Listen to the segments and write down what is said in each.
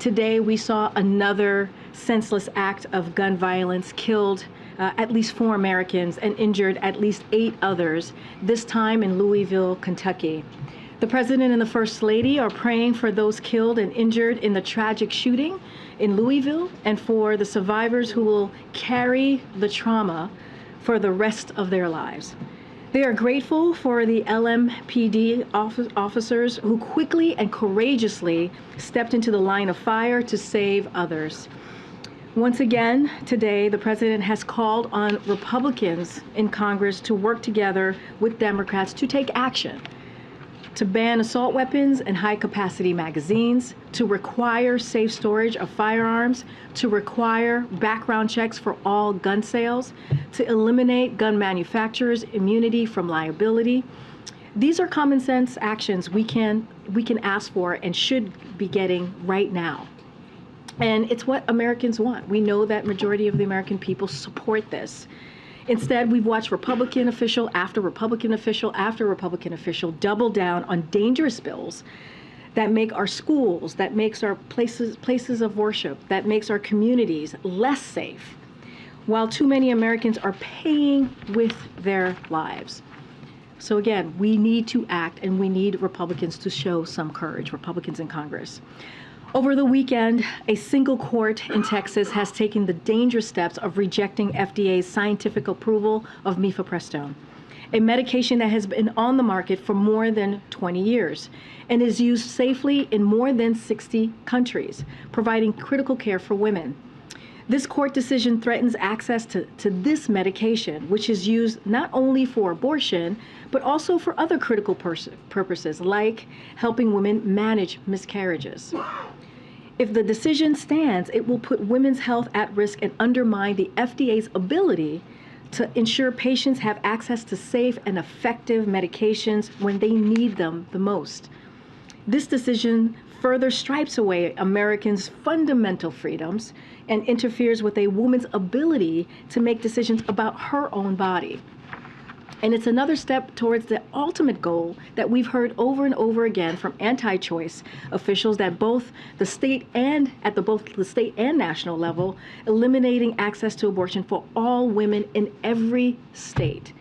Today, we saw another senseless act of gun violence, killed at least 4 Americans and injured at least 8 others, this time in Louisville, Kentucky. The President and the First Lady are praying for those killed and injured in the tragic shooting in Louisville and for the survivors who will carry the trauma for the rest of their lives. They are grateful for the LMPD officers who quickly and courageously stepped into the line of fire to save others. Once again, today, the President has called on Republicans in Congress to work together with Democrats to take action, to ban assault weapons and high-capacity magazines, to require safe storage of firearms, to require background checks for all gun sales, to eliminate gun manufacturers' immunity from liability. These are common sense actions we can ask for and should be getting right now. And it's what Americans want. We know that majority of the American people support this. Instead, we've watched Republican official after Republican official after Republican official double down on dangerous bills that make our schools, that makes our places of worship, that makes our communities less safe, while too many Americans are paying with their lives. So again, we need to act, and we need Republicans to show some courage, Republicans in Congress. Over the weekend, a single court in Texas has taken the dangerous steps of rejecting FDA's scientific approval of mifepristone, a medication that has been on the market for more than 20 years and is used safely in more than 60 countries, providing critical care for women. This court decision threatens access to this medication, which is used not only for abortion, but also for other critical purposes, like helping women manage miscarriages. If the decision stands, it will put women's health at risk and undermine the FDA's ability to ensure patients have access to safe and effective medications when they need them the most. This decision further stripes away Americans' fundamental freedoms and interferes with a woman's ability to make decisions about her own body. And it's another step towards the ultimate goal that we've heard over and over again from anti-choice officials that both the state and national level, eliminating access to abortion for all women in every state.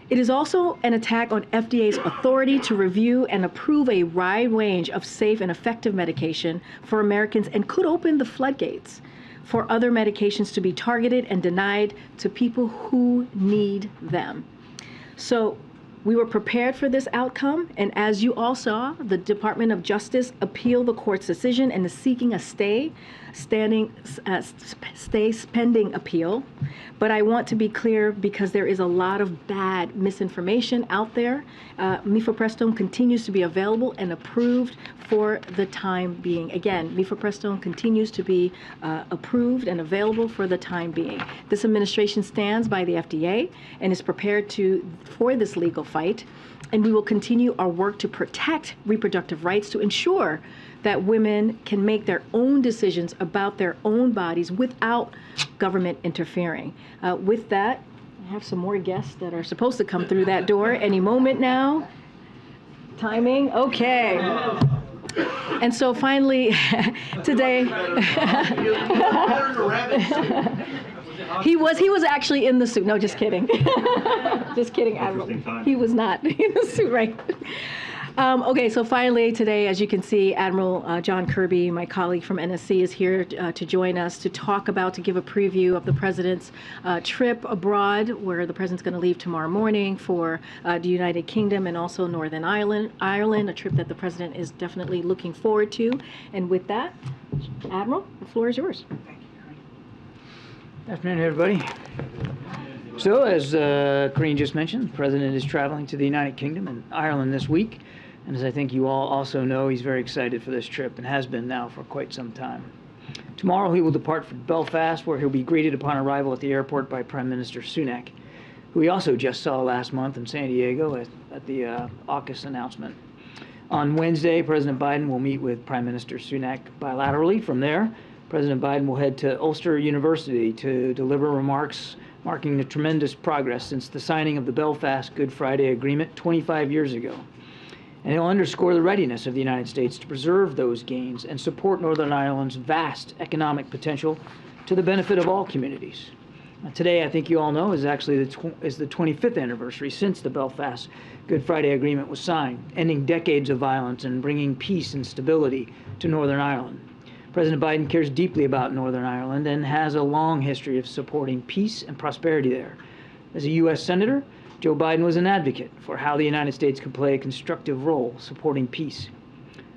It is also an attack on FDA's authority to review and approve a wide range of safe and effective medication for Americans, and could open the floodgates for other medications to be targeted and denied to people who need them. So we were prepared for this outcome, and as you all saw, the Department of Justice appealed the court's decision and is seeking a pending appeal. But I want to be clear, because there is a lot of bad misinformation out there. Mifepristone continues to be available and approved for the time being. Again, mifepristone continues to be approved and available for the time being. This administration stands by the FDA and is prepared for this legal fight, and we will continue our work to protect reproductive rights, to ensure that women can make their own decisions about their own bodies without government interfering. With that, I have some more guests that are supposed to come through that door any moment now. Timing, okay. And so finally, today, he was actually in the suit. No, just kidding. Just kidding, Admiral. He was not in the suit, right? Okay, so finally today, as you can see, Admiral John Kirby, my colleague from NSC, is here to join us to give a preview of the President's trip abroad, where the President's going to leave tomorrow morning for the United Kingdom and also Northern Ireland, a trip that the President is definitely looking forward to. And with that, Admiral, the floor is yours. Thank you, Karine. Good afternoon, everybody. So, as Karine just mentioned, the President is traveling to the United Kingdom and Ireland this week. And as I think you all also know, he's very excited for this trip and has been now for quite some time. Tomorrow he will depart for Belfast, where he'll be greeted upon arrival at the airport by Prime Minister Sunak, who we also just saw last month in San Diego at the AUKUS announcement. On Wednesday, President Biden will meet with Prime Minister Sunak bilaterally. From there, President Biden will head to Ulster University to deliver remarks marking the tremendous progress since the signing of the Belfast Good Friday Agreement 25 years ago. And he'll underscore the readiness of the United States to preserve those gains and support Northern Ireland's vast economic potential to the benefit of all communities. Today, I think you all know, is actually the 25th anniversary since the Belfast Good Friday Agreement was signed, ending decades of violence and bringing peace and stability to Northern Ireland. President Biden cares deeply about Northern Ireland and has a long history of supporting peace and prosperity there. As a U.S. Senator, Joe Biden was an advocate for how the United States could play a constructive role supporting peace.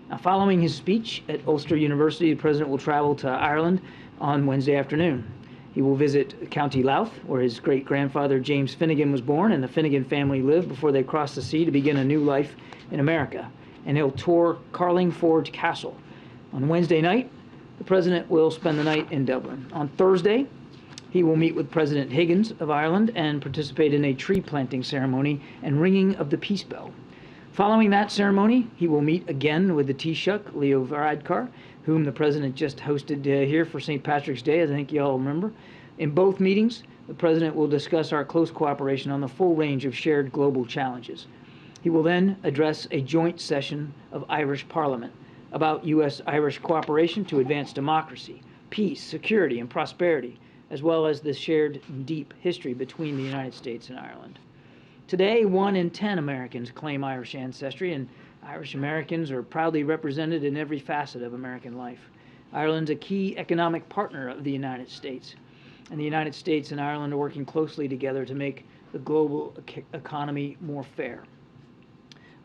Now, following his speech at Ulster University, the president will travel to Ireland on Wednesday afternoon. He will visit County Louth, where his great-grandfather James Finnegan was born and the Finnegan family lived before they crossed the sea to begin a new life in America. And he'll tour Carlingford Castle. On Wednesday night, the president will spend the night in Dublin. On Thursday, he will meet with President Higgins of Ireland and participate in a tree planting ceremony and ringing of the peace bell. Following that ceremony, he will meet again with the Taoiseach, Leo Varadkar, whom the president just hosted here for St. Patrick's Day, as I think you all remember. In both meetings, the president will discuss our close cooperation on the full range of shared global challenges. He will then address a joint session of Irish Parliament about U.S.-Irish cooperation to advance democracy, peace, security, and prosperity, as well as the shared deep history between the United States and Ireland. Today, 1 in 10 Americans claim Irish ancestry, and Irish Americans are proudly represented in every facet of American life. Ireland's a key economic partner of the United States, and the United States and Ireland are working closely together to make the global economy more fair.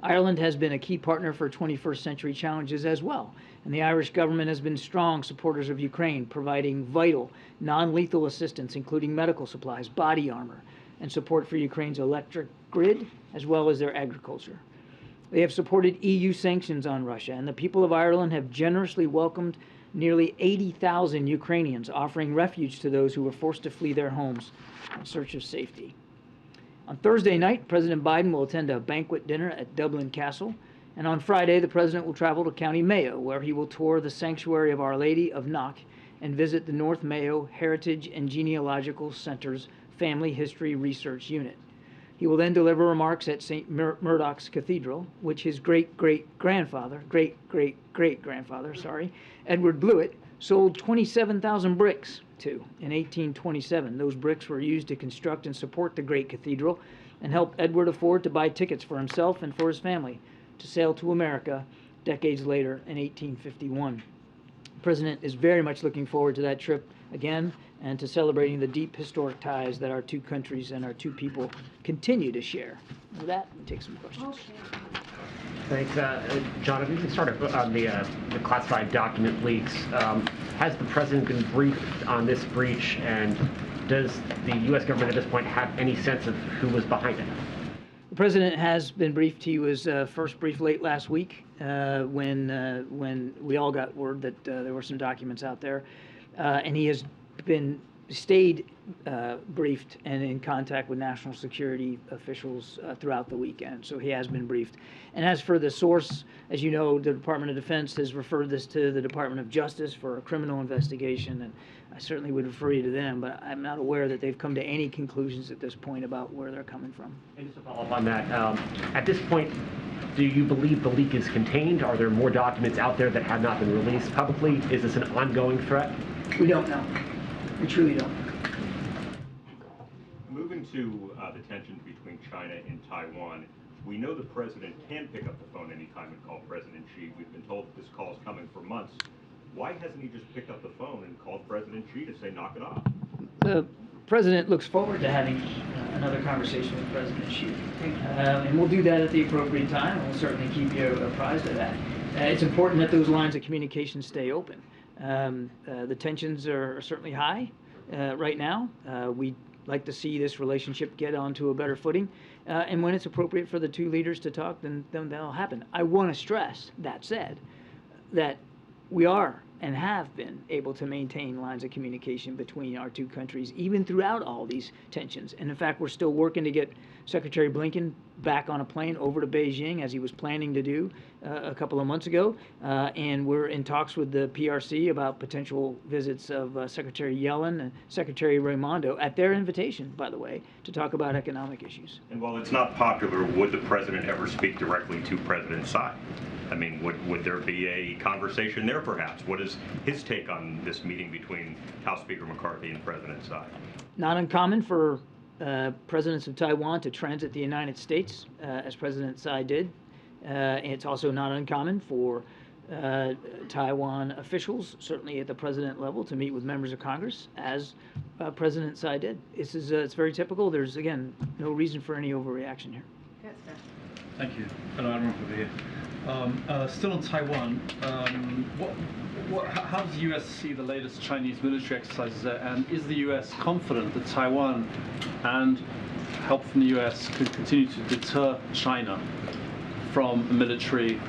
Ireland has been a key partner for 21st century challenges as well, and the Irish government has been strong supporters of Ukraine, providing vital, non-lethal assistance, including medical supplies, body armor, and support for Ukraine's electric grid, as well as their agriculture. They have supported EU sanctions on Russia, and the people of Ireland have generously welcomed nearly 80,000 Ukrainians, offering refuge to those who were forced to flee their homes in search of safety. On Thursday night, President Biden will attend a banquet dinner at Dublin Castle, and on Friday, the president will travel to County Mayo, where he will tour the Sanctuary of Our Lady of Knock and visit the North Mayo Heritage and Genealogical Center's Family History Research Unit. He will then deliver remarks at St. Murdoch's Cathedral, which his great-great-grandfather, Edward Blewett, sold 27,000 bricks to in 1827. Those bricks were used to construct and support the great cathedral and help Edward afford to buy tickets for himself and for his family to sail to America decades later in 1851. The President is very much looking forward to that trip again and to celebrating the deep historic ties that our two countries and our two people continue to share. With that, we'll take some questions. Thanks. John, if you can start on the classified document leaks. Has the president been briefed on this breach, and does the U.S. government at this point have any sense of who was behind it? The president has been briefed. He was first briefed late last week when we all got word that there were some documents out there, and he has stayed briefed and in contact with national security officials throughout the weekend. So he has been briefed. And as for the source, as you know, the Department of Defense has referred this to the Department of Justice for a criminal investigation, and I certainly would refer you to them, but I'm not aware that they've come to any conclusions at this point about where they're coming from. And just to follow up on that, at this point, do you believe the leak is contained? Are there more documents out there that have not been released publicly? Is this an ongoing threat? We don't know. We truly don't. Moving to the tensions between China and Taiwan, we know the president can pick up the phone anytime and call President Xi. We've been told that this call is coming for months. Why hasn't he just picked up the phone and called President Xi to say knock it off? The president looks forward to having another conversation with President Xi. And we'll do that at the appropriate time, and we'll certainly keep you apprised of that. It's important that those lines of communication stay open. The tensions are certainly high right now. We'd like to see this relationship get onto a better footing. And when it's appropriate for the two leaders to talk, then that'll happen. I want to stress, that said, that we are and have been able to maintain lines of communication between our two countries, even throughout all these tensions. And in fact, we're still working to get Secretary Blinken back on a plane over to Beijing, as he was planning to do a couple of months ago. And we're in talks with the PRC about potential visits of Secretary Yellen and Secretary Raimondo, at their invitation, by the way, to talk about economic issues. And while it's not popular, would the president ever speak directly to President Tsai? I mean, would there be a conversation there, perhaps? What is his take on this meeting between House Speaker McCarthy and President Tsai? Not uncommon for presidents of Taiwan to transit the United States, as President Tsai did. It's also not uncommon for Taiwan officials, certainly at the president level, to meet with members of Congress, as President Tsai did. It's very typical. There's, again, no reason for any overreaction here. Thank you. Hello, everyone, over here. Still on Taiwan, how does the U.S. see the latest Chinese military exercises there, and is the U.S. confident that Taiwan and help from the U.S. could continue to deter China from a military,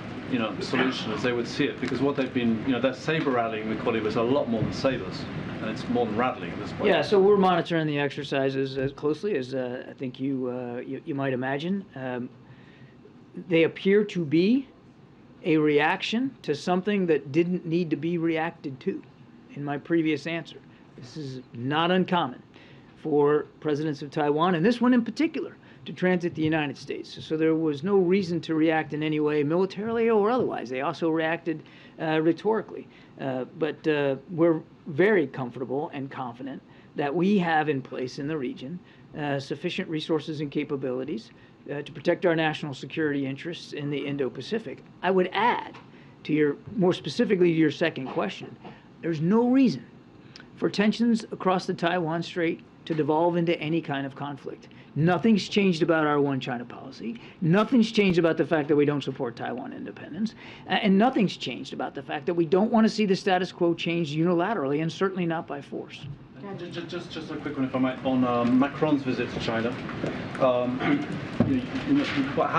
solution as they would see it? Because what they've been, their saber rattling, we call it, was a lot more than sabers, and it's more than rattling at this point. Yeah, so we're monitoring the exercises as closely as I think you might imagine. They appear to be a reaction to something that didn't need to be reacted to in my previous answer. This is not uncommon for presidents of Taiwan, and this one in particular, to transit the United States. So there was no reason to react in any way, militarily or otherwise. They also reacted rhetorically. But we're very comfortable and confident that we have in place in the region sufficient resources and capabilities to protect our national security interests in the Indo-Pacific. I would add, more specifically to your second question, there's no reason for tensions across the Taiwan Strait to devolve into any kind of conflict. Nothing's changed about our one China policy. Nothing's changed about the fact that we don't support Taiwan independence. And nothing's changed about the fact that we don't want to see the status quo changed unilaterally, and certainly not by force. Just a quick one, if I might, on Macron's visit to China. How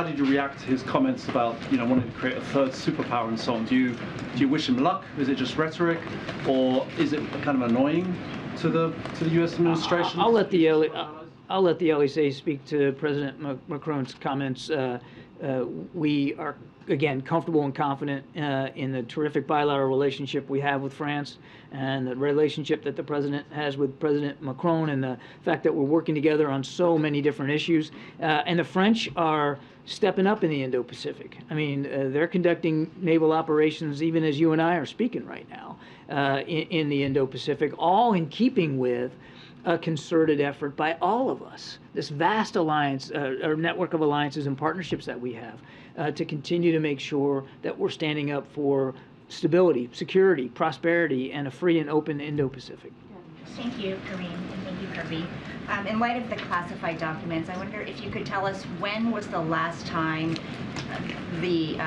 did you react to his comments about wanting to create a third superpower and so on? Do you wish him luck? Is it just rhetoric, or is it kind of annoying to the U.S. administration? I'll let the LEC speak to President Macron's comments. We are, again, comfortable and confident in the terrific bilateral relationship we have with France, and the relationship that the president has with President Macron, and the fact that we're working together on so many different issues. And the French are stepping up in the Indo-Pacific. I mean, they're conducting naval operations even as you and I are speaking right now in the Indo-Pacific, all in keeping with a concerted effort by all of us, this vast alliance, or network of alliances and partnerships that we have, to continue to make sure that we're standing up for stability, security, prosperity, and a free and open Indo-Pacific. Thank you, Karine, and thank you, Kirby. In light of the classified documents, I wonder if you could tell us when was the last time the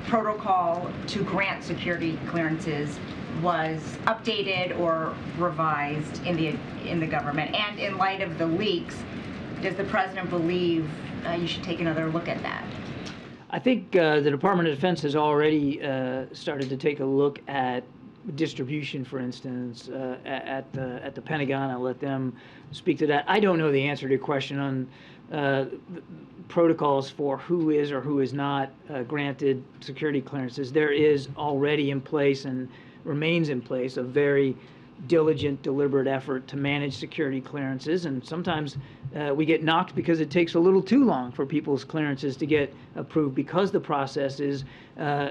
protocol to grant security clearances was updated or revised in the government, and in light of the leaks, does the president believe you should take another look at that? I think the Department of Defense has already started to take a look at distribution, for instance, at the Pentagon. I'll let them speak to that. I don't know the answer to your question on protocols for who is or who is not granted security clearances. There is already in place and remains in place a very diligent, deliberate effort to manage security clearances, and sometimes we get knocked because it takes a little too long for people's clearances to get approved because the process is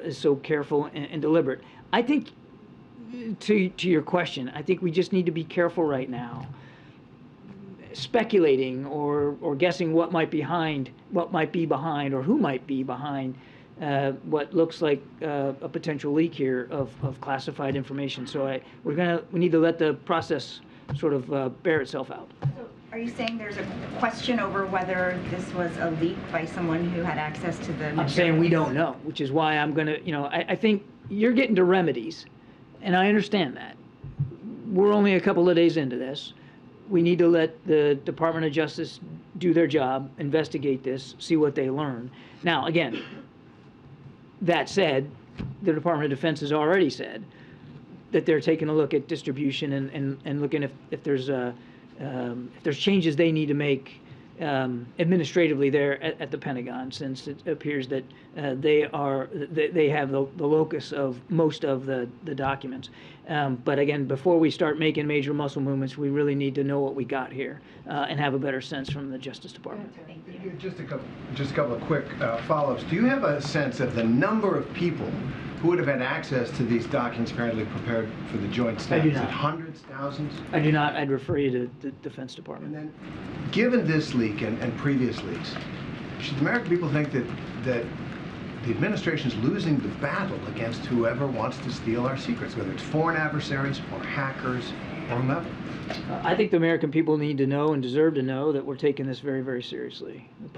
so careful and deliberate. I think, to your question, I think we just need to be careful right now speculating or guessing what might be behind, or who might be behind what looks like a potential leak here of classified information. So we need to let the process sort of bear itself out. So are you saying there's a question over whether this was a leak by someone who had access to the materials? I'm saying we don't know, which is why I'm going to, I think you're getting to remedies, and I understand that. We're only a couple of days into this. We need to let the Department of Justice do their job, investigate this, see what they learn. Now, again, that said, the Department of Defense has already said that they're taking a look at distribution and looking if there's changes they need to make administratively there at the Pentagon, since it appears that they have the locus of most of the documents. But again, before we start making major muscle movements, we really need to know what we got here and have a better sense from the Justice Department. Thank you. Just a couple of quick follow-ups. Do you have a sense of the number of people who would have had access to these documents apparently prepared for the joint staff? I do Is not. it hundreds, thousands? I do not. I'd refer you to the Defense Department. And then, given this leak and previous leaks, should the American people think that the administration is losing the battle against whoever wants to steal our secrets, whether it's foreign adversaries or hackers or whomever? I think the American people need to know and deserve to know that we're taking this very, very seriously. The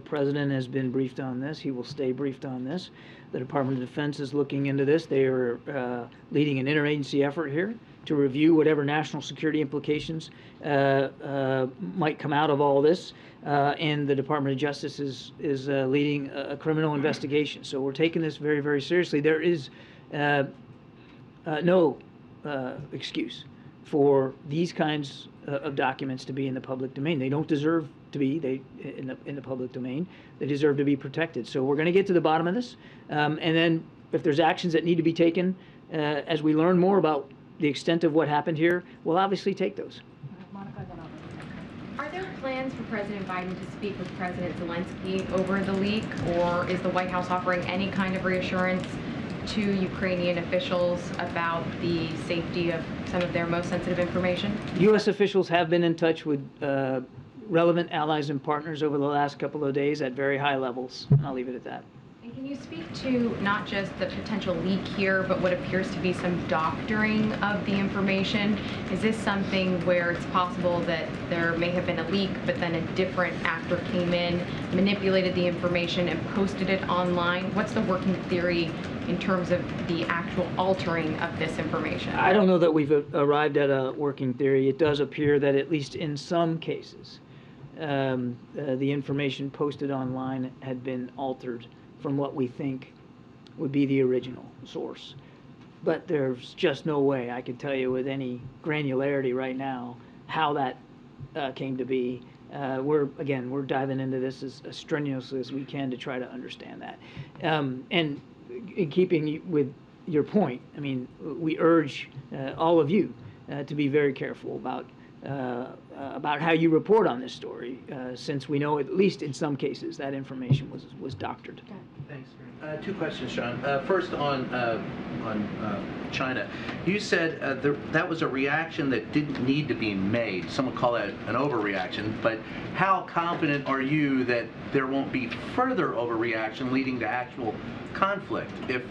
president has been briefed on this. He will stay briefed on this. The Department of Defense is looking into this. They are leading an interagency effort here to review whatever national security implications might come out of all this. And the Department of Justice is leading a criminal investigation. So we're taking this very, very seriously. There is no excuse for these kinds of documents to be in the public domain. They don't deserve to be in the public domain. They deserve to be protected. So we're going to get to the bottom of this, and then if there's actions that need to be taken as we learn more about the extent of what happened here, we'll obviously take those. Are there plans for President Biden to speak with President Zelensky over the leak, or is the White House offering any kind of reassurance to Ukrainian officials about the safety of some of their most sensitive information? U.S. officials have been in touch with relevant allies and partners over the last couple of days at very high levels, and I'll leave it at that. And can you speak to not just the potential leak here, but what appears to be some doctoring of the information? Is this something where it's possible that there may have been a leak, but then a different actor came in, manipulated the information, and posted it online? What's the working theory in terms of the actual altering of this information? I don't know that we've arrived at a working theory. It does appear that at least in some cases, the information posted online had been altered from what we think would be the original source. But there's just no way I can tell you with any granularity right now how that came to be. We're diving into this as strenuously as we can to try to understand that. And in keeping with your point, I mean, we urge all of you to be very careful about how you report on this story, since we know at least in some cases that information was doctored. Thanks. Two questions, Sean. First on China. You said that was a reaction that didn't need to be made. Some would call that an overreaction. But how confident are you that there won't be further overreaction leading to actual conflict if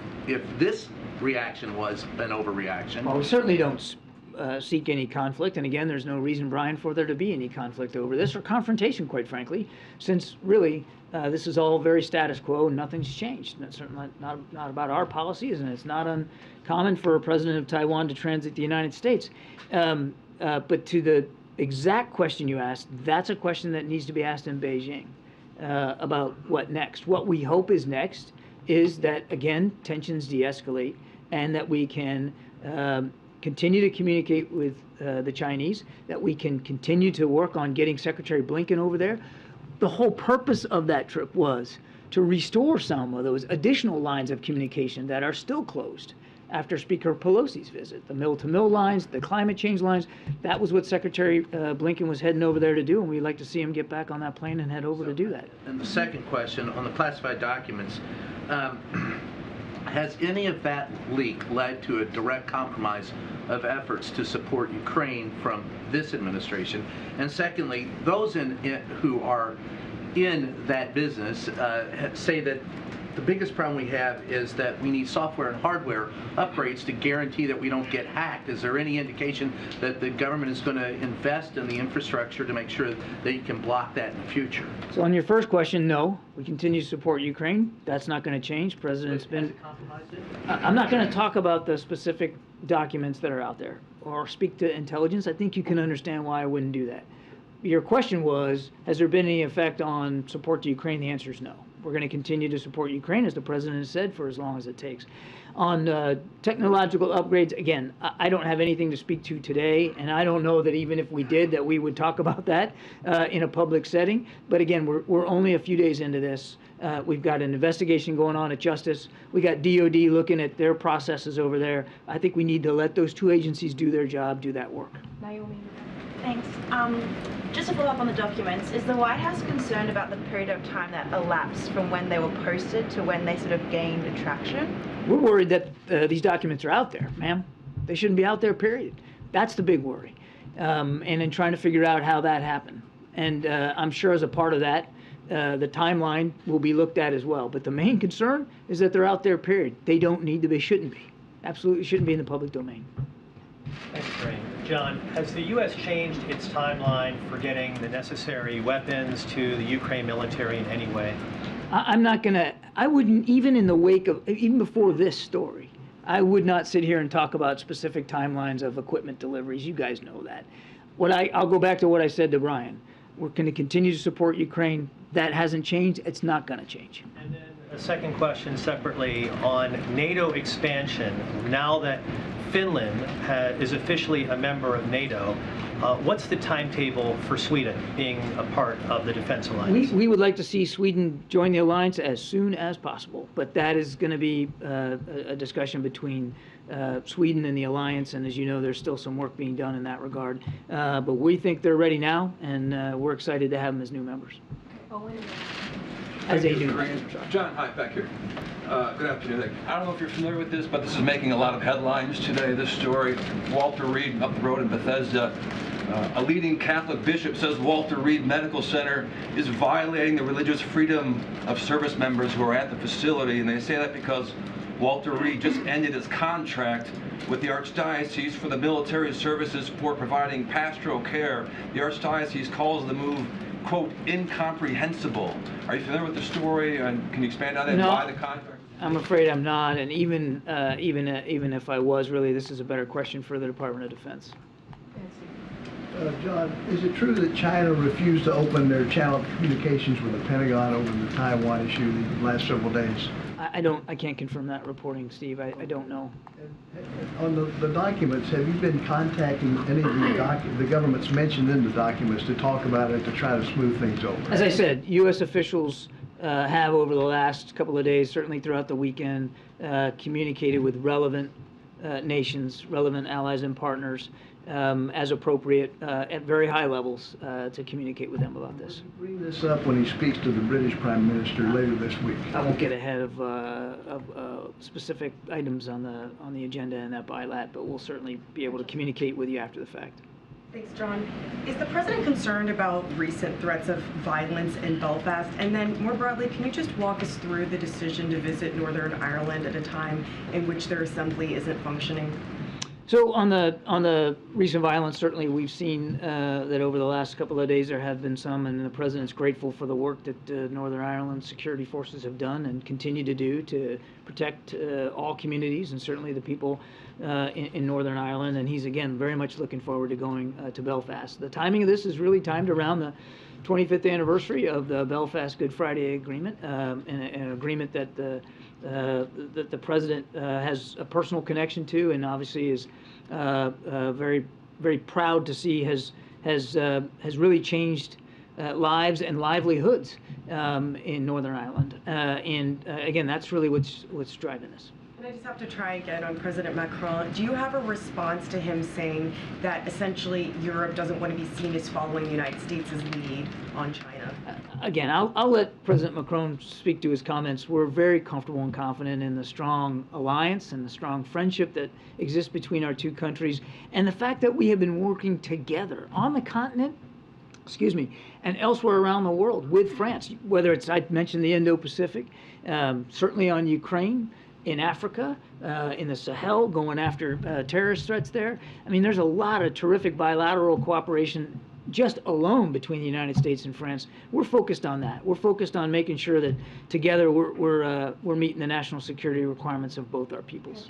this reaction was an overreaction? Well, we certainly don't seek any conflict, and again, there's no reason, Brian, for there to be any conflict over this or confrontation, quite frankly, since really this is all very status quo and nothing's changed. That's certainly not about our policies, and it's not uncommon for a president of Taiwan to transit the United States. But to the exact question you asked, that's a question that needs to be asked in Beijing about what next. What we hope is next is that, again, tensions de-escalate and that we can continue to communicate with the Chinese, that we can continue to work on getting Secretary Blinken over there. The whole purpose of that trip was to restore some of those additional lines of communication that are still closed after Speaker Pelosi's visit. The mill-to-mill lines, the climate change lines, that was what Secretary Blinken was heading over there to do, and we'd like to see him get back on that plane and head over to do that. And the second question, on the classified documents, has any of that leak led to a direct compromise of efforts to support Ukraine from this administration? And secondly, those who are in that business say that the biggest problem we have is that we need software and hardware upgrades to guarantee that we don't get hacked. Is there any indication that the government is going to invest in the infrastructure to make sure that you can block that in the future? So on your first question, no. We continue to support Ukraine. That's not going to change. President's been... I'm not going to talk about the specific documents that are out there or speak to intelligence. I think you can understand why I wouldn't do that. Your question was, has there been any effect on support to Ukraine? The answer is no. we're going to continue to support Ukraine, as the president has said, for as long as it takes. On technological upgrades, again, I don't have anything to speak to today, and I don't know that even if we did, that we would talk about that in a public setting. But again, we're only a few days into this. We've got an investigation going on at Justice. We got DOD looking at their processes over there. I think we need to let those two agencies do their job, do that work. Naomi. Thanks. Just to follow up on the documents, is the White House concerned about the period of time that elapsed from when they were posted to when they sort of gained traction? We're worried that these documents are out there, ma'am. They shouldn't be out there, period. That's the big worry. And in trying to figure out how that happened. And I'm sure as a part of that, the timeline will be looked at as well. But the main concern is that they're out there, period. They don't need to be, shouldn't be. Absolutely shouldn't be in the public domain. Thanks, Karine. John, has the U.S. changed its timeline for getting the necessary weapons to the Ukraine military in any way? I'm not going to, I wouldn't, even in the wake of, even before this story, I would not sit here and talk about specific timelines of equipment deliveries. You guys know that. I'll go back to what I said to Brian. We're going to continue to support Ukraine. That hasn't changed. It's not going to change. And then a second question separately on NATO expansion. Now that Finland is officially a member of NATO, what's the timetable for Sweden being a part of the defense alliance? We would like to see Sweden join the alliance as soon as possible, but that is going to be a discussion between Sweden and the alliance, and as you know, there's still some work being done in that regard. But we think they're ready now, and we're excited to have them as new members. As a new member. John, hi, back here. Good afternoon. I don't know if you're familiar with this, but this is making a lot of headlines today, this story. Walter Reed up the road in Bethesda. A leading Catholic bishop says Walter Reed Medical Center is violating the religious freedom of service members who are at the facility, and they say that because Walter Reed just ended his contract with the Archdiocese for the military services for providing pastoral care. The Archdiocese calls the move, quote, incomprehensible. Are you familiar with the story, and can you expand on that? No. Why the contract? I'm afraid I'm not, and even if I was, really, this is a better question for the Department of Defense. John, is it true that China refused to open their channel of communications with the Pentagon over the Taiwan issue the last several days? I can't confirm that reporting, Steve. I don't know. On the documents, have you been contacting any of the governments mentioned in the documents to talk about it, to try to smooth things over? As I said, U.S. officials have over the last couple of days, certainly throughout the weekend, communicated with relevant nations, relevant allies and partners, as appropriate at very high levels to communicate with them about this. Bring this up when he speaks to the British Prime Minister later this week. I won't get ahead of specific items on the agenda in that bilat, but we'll certainly be able to communicate with you after the fact. Thanks, John. Is the president concerned about recent threats of violence in Belfast? And then more broadly, can you just walk us through the decision to visit Northern Ireland at a time in which their assembly isn't functioning? So on the recent violence, certainly we've seen that over the last couple of days there have been some, and the president's grateful for the work that Northern Ireland security forces have done and continue to do to protect all communities and certainly the people in Northern Ireland. And he's again very much looking forward to going to Belfast. The timing of this is really timed around the 25th anniversary of the Belfast Good Friday Agreement, an agreement that the president has a personal connection to, and obviously is very, very proud to see has really changed lives and livelihoods in Northern Ireland. And again, that's really what's driving this. And I just have to try again on President Macron. Do you have a response to him saying that essentially Europe doesn't want to be seen as following the United States' lead on China? Again, I'll let President Macron speak to his comments. We're very comfortable and confident in the strong alliance and the strong friendship that exists between our two countries, and the fact that we have been working together on the continent, and elsewhere around the world with France, whether it's, I mentioned the Indo-Pacific, certainly on Ukraine, in Africa, in the Sahel, going after terrorist threats there. I mean, there's a lot of terrific bilateral cooperation just alone between the United States and France. We're focused on that. We're focused on making sure that together we're meeting the national security requirements of both our peoples.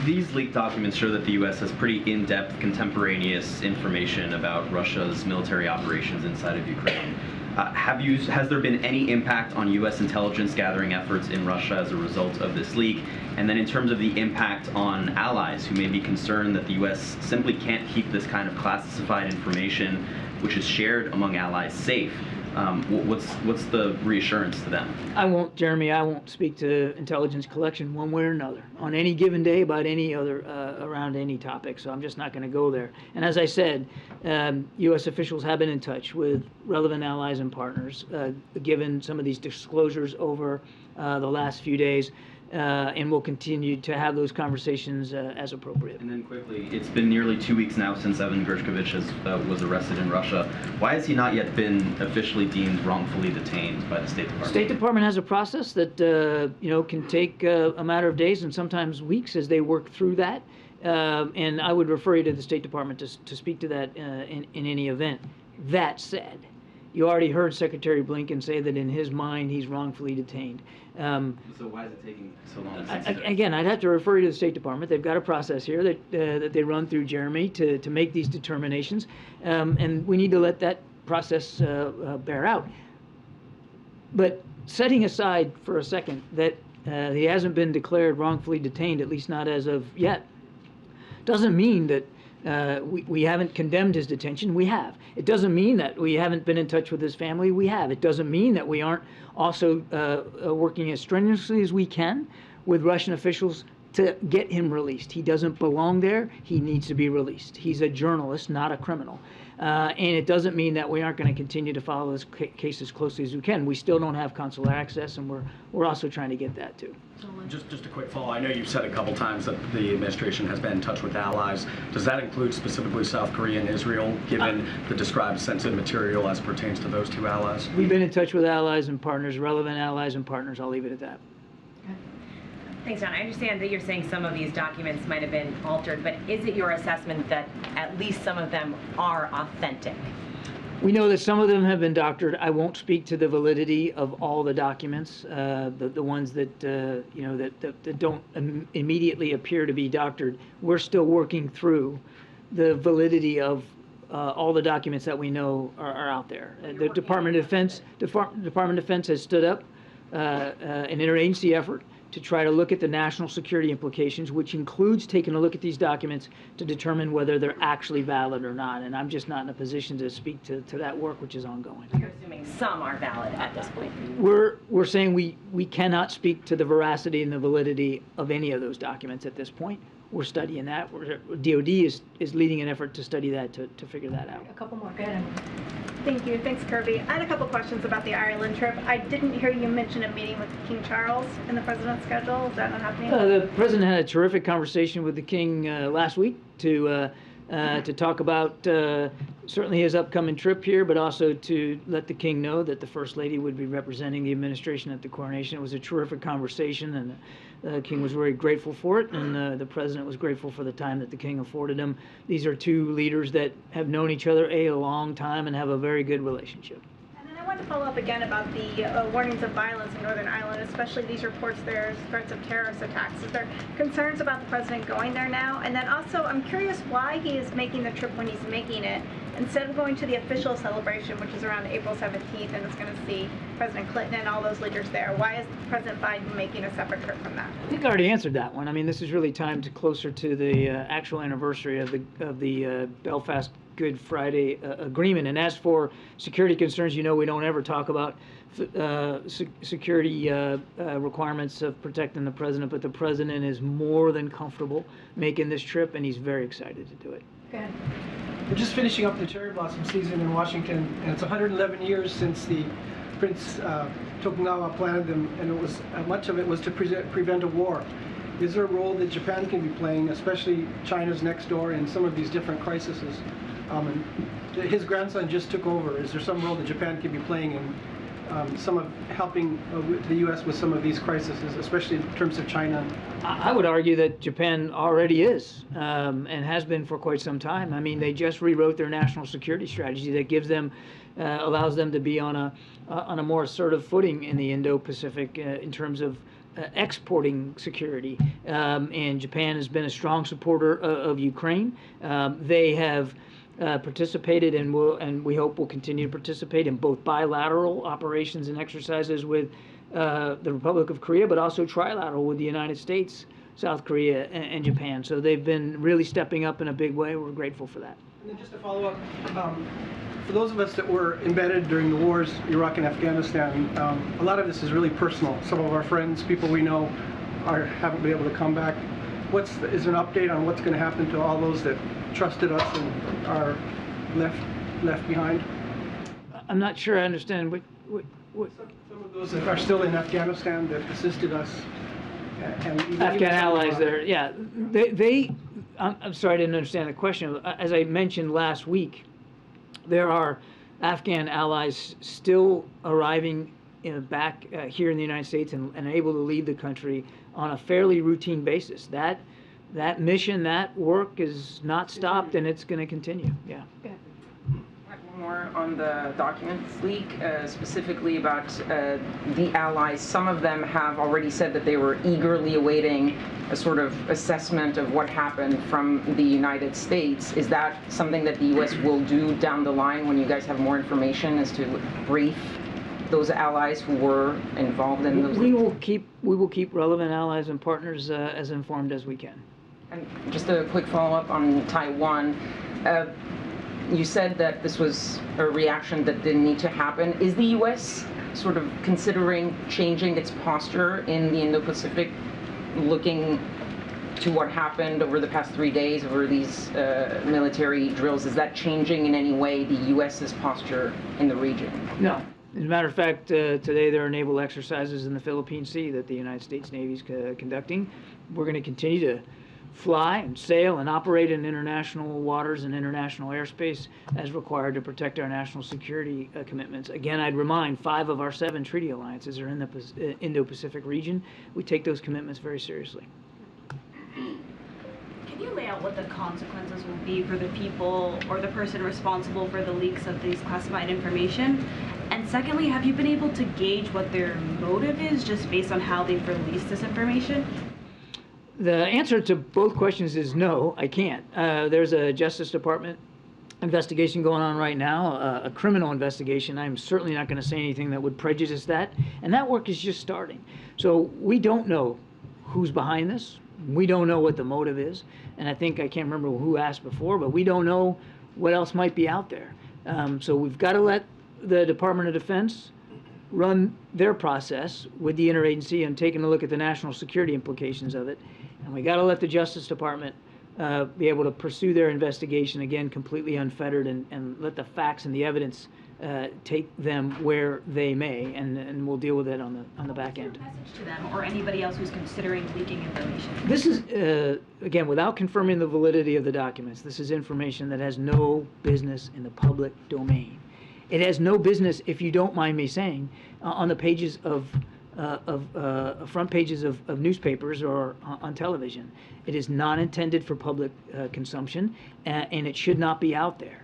These leaked documents show that the U.S. has pretty in-depth contemporaneous information about Russia's military operations inside of Ukraine. Has there been any impact on U.S. intelligence gathering efforts in Russia as a result of this leak? And then in terms of the impact on allies who may be concerned that the U.S. simply can't keep this kind of classified information, which is shared among allies, safe, what's the reassurance to them? Jeremy, I won't speak to intelligence collection one way or another on any given day about any other, around any topic, so I'm just not going to go there. And as I said, U.S. officials have been in touch with relevant allies and partners, given some of these disclosures over the last few days, and we'll continue to have those conversations as appropriate. And then quickly, it's been nearly 2 weeks now since Evan Gershkovich was arrested in Russia. Why has he not yet been officially deemed wrongfully detained by the State Department? State Department has a process that can take a matter of days and sometimes weeks as they work through that. And I would refer you to the State Department to speak to that in any event. That said, you already heard Secretary Blinken say that in his mind he's wrongfully detained. So why is it taking so long? Again, I'd have to refer you to the State Department. They've got a process here that they run through, Jeremy, to make these determinations, and we need to let that process bear out. But setting aside for a second that he hasn't been declared wrongfully detained, at least not as of yet, doesn't mean that we haven't condemned his detention. We have. It doesn't mean that we haven't been in touch with his family. We have. It doesn't mean that we aren't also working as strenuously as we can with Russian officials to get him released. He doesn't belong there. He needs to be released. He's a journalist, not a criminal. And it doesn't mean that we aren't going to continue to follow this case as closely as we can. We still don't have consular access, and we're also trying to get that too. Just a quick follow. I know you've said a couple times that the administration has been in touch with allies. Does that include specifically South Korea and Israel, given the described sensitive material as pertains to those two allies? We've been in touch with allies and partners, relevant allies and partners. I'll leave it at that. Thanks, John. I understand that you're saying some of these documents might have been altered, but is it your assessment that at least some of them are authentic? We know that some of them have been doctored. I won't speak to the validity of all the documents, the ones that that don't immediately appear to be doctored. We're still working through the validity of all the documents that we know are out there. The Department of Defense has stood up an interagency effort to try to look at the national security implications, which includes taking a look at these documents to determine whether they're actually valid or not. And I'm just not in a position to speak to that work, which is ongoing. You're assuming some are valid at this point. We're saying we cannot speak to the veracity and the validity of any of those documents at this point. We're studying that. DOD is leading an effort to study that, to figure that out. A couple more. Go ahead. Thank you. Thanks, Kirby. I had a couple questions about the Ireland trip. I didn't hear you mention a meeting with King Charles in the president's schedule. Is that not happening? The president had a terrific conversation with the king last week to talk about certainly his upcoming trip here, but also to let the king know that the First Lady would be representing the administration at the coronation. It was a terrific conversation, and the king was very grateful for it, and the president was grateful for the time that the king afforded him. These are two leaders that have known each other a long time and have a very good relationship. And then I want to follow up again about the warnings of violence in Northern Ireland, especially these reports there's threats of terrorist attacks. Is there concerns about the president going there now? And then also, I'm curious why he is making the trip when he's making it, instead of going to the official celebration, which is around April 17th, and it's going to see President Clinton and all those leaders there. Why is President Biden making a separate trip from that? I think I already answered that one. I mean, this is really timed closer to the actual anniversary of the Belfast Good Friday agreement. And as for security concerns, we don't ever talk about security requirements of protecting the president, but the president is more than comfortable making this trip, and he's very excited to do it. Go ahead. We're just finishing up the cherry blossom season in Washington, and it's 111 years since the Prince Tokugawa planted them, and it was much of it was to prevent a war. Is there a role that Japan can be playing, especially China's next door, in some of these different crises? And his grandson just took over. Is there some role that Japan can be playing in some of helping the U.S. with some of these crises, especially in terms of China? I would argue that Japan already is and has been for quite some time. I mean, they just rewrote their national security strategy that gives them, allows them to be on a more assertive footing in the Indo-Pacific in terms of exporting security. And Japan has been a strong supporter of Ukraine. They have participated and we hope will continue to participate in both bilateral operations and exercises with the Republic of Korea, but also trilateral with the United States, South Korea, and Japan. So they've been really stepping up in a big way. We're grateful for that. And then just to follow up, for those of us that were embedded during the wars, Iraq and Afghanistan, a lot of this is really personal. Some of our friends, people we know, haven't been able to come back. Is there an update on what's going to happen to all those that trusted us and are left behind? I'm not sure I understand what. Some of those that are still in Afghanistan that assisted us. And Afghan allies there, yeah. I'm sorry, I didn't understand the question. As I mentioned last week, there are Afghan allies still arriving back here in the United States and able to leave the country on a fairly routine basis. That mission, that work is not stopped, and it's going to continue. Yeah. More on the documents leak, specifically about the allies. Some of them have already said that they were eagerly awaiting a sort of assessment of what happened from the United States. Is that something that the U.S. will do down the line when you guys have more information as to brief those allies who were involved in those? We will keep relevant allies and partners as informed as we can. And just a quick follow-up on Taiwan. You said that this was a reaction that didn't need to happen. Is the U.S. sort of considering changing its posture in the Indo-Pacific, looking to what happened over the past 3 days, over these military drills? Is that changing in any way the U.S.'s posture in the region? No. As a matter of fact, today there are naval exercises in the Philippine Sea that the United States Navy is conducting. We're going to continue to fly and sail and operate in international waters and international airspace as required to protect our national security commitments. Again, I'd remind 5 of our 7 treaty alliances are in the Indo-Pacific region. We take those commitments very seriously. Can you lay out what the consequences will be for the people or the person responsible for the leaks of these classified information? And secondly, have you been able to gauge what their motive is just based on how they've released this information? The answer to both questions is no, I can't. There's a Justice Department investigation going on right now, a criminal investigation. I'm certainly not going to say anything that would prejudice that, and that work is just starting. So we don't know who's behind this. We don't know what the motive is, and I can't remember who asked before, but we don't know what else might be out there. So we've got to let the Department of Defense run their process with the interagency and taking a look at the national security implications of it. And we got to let the Justice Department be able to pursue their investigation, again, completely unfettered, and let the facts and the evidence take them where they may, and we'll deal with it on the back end. Message to them or anybody else who's considering leaking information? This is, again, without confirming the validity of the documents, this is information that has no business in the public domain. It has no business, if you don't mind me saying, on the pages of front pages of newspapers or on television. It is not intended for public consumption, and it should not be out there.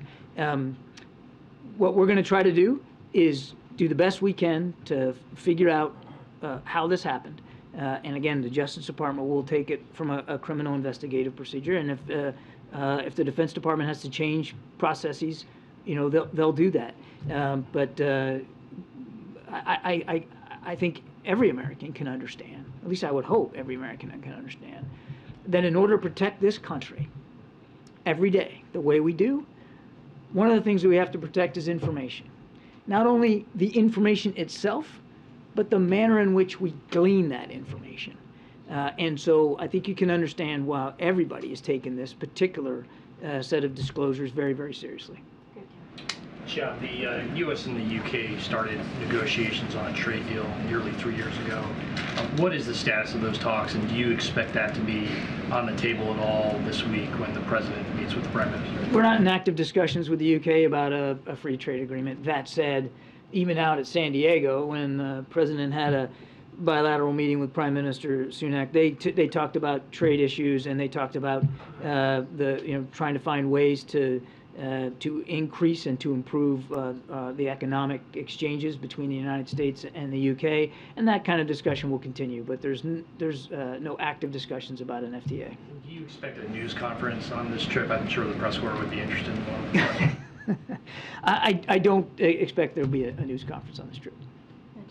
What we're going to try to do is do the best we can to figure out how this happened. And again, the Justice Department will take it from a criminal investigative procedure, and if the Defense Department has to change processes, they'll do that. But I think every American can understand, at least I would hope every American can understand, that in order to protect this country every day the way we do, one of the things that we have to protect is information. Not only the information itself, but the manner in which we glean that information. And so I think you can understand why everybody is taking this particular set of disclosures very, very seriously. John, the U.S. and the U.K. started negotiations on a trade deal nearly 3 years ago. What is the status of those talks, and do you expect that to be on the table at all this week when the President meets with the Prime Minister? We're not in active discussions with the U.K. about a free trade agreement. That said, even out at San Diego, when the President had a bilateral meeting with Prime Minister Sunak, they talked about trade issues, and they talked about trying to find ways to to increase and to improve the economic exchanges between the United States and the UK, and that kind of discussion will continue. But there's no active discussions about an FTA. Do you expect a news conference on this trip? I'm sure the press corps would be interested in one. I don't expect there will be a news conference on this trip.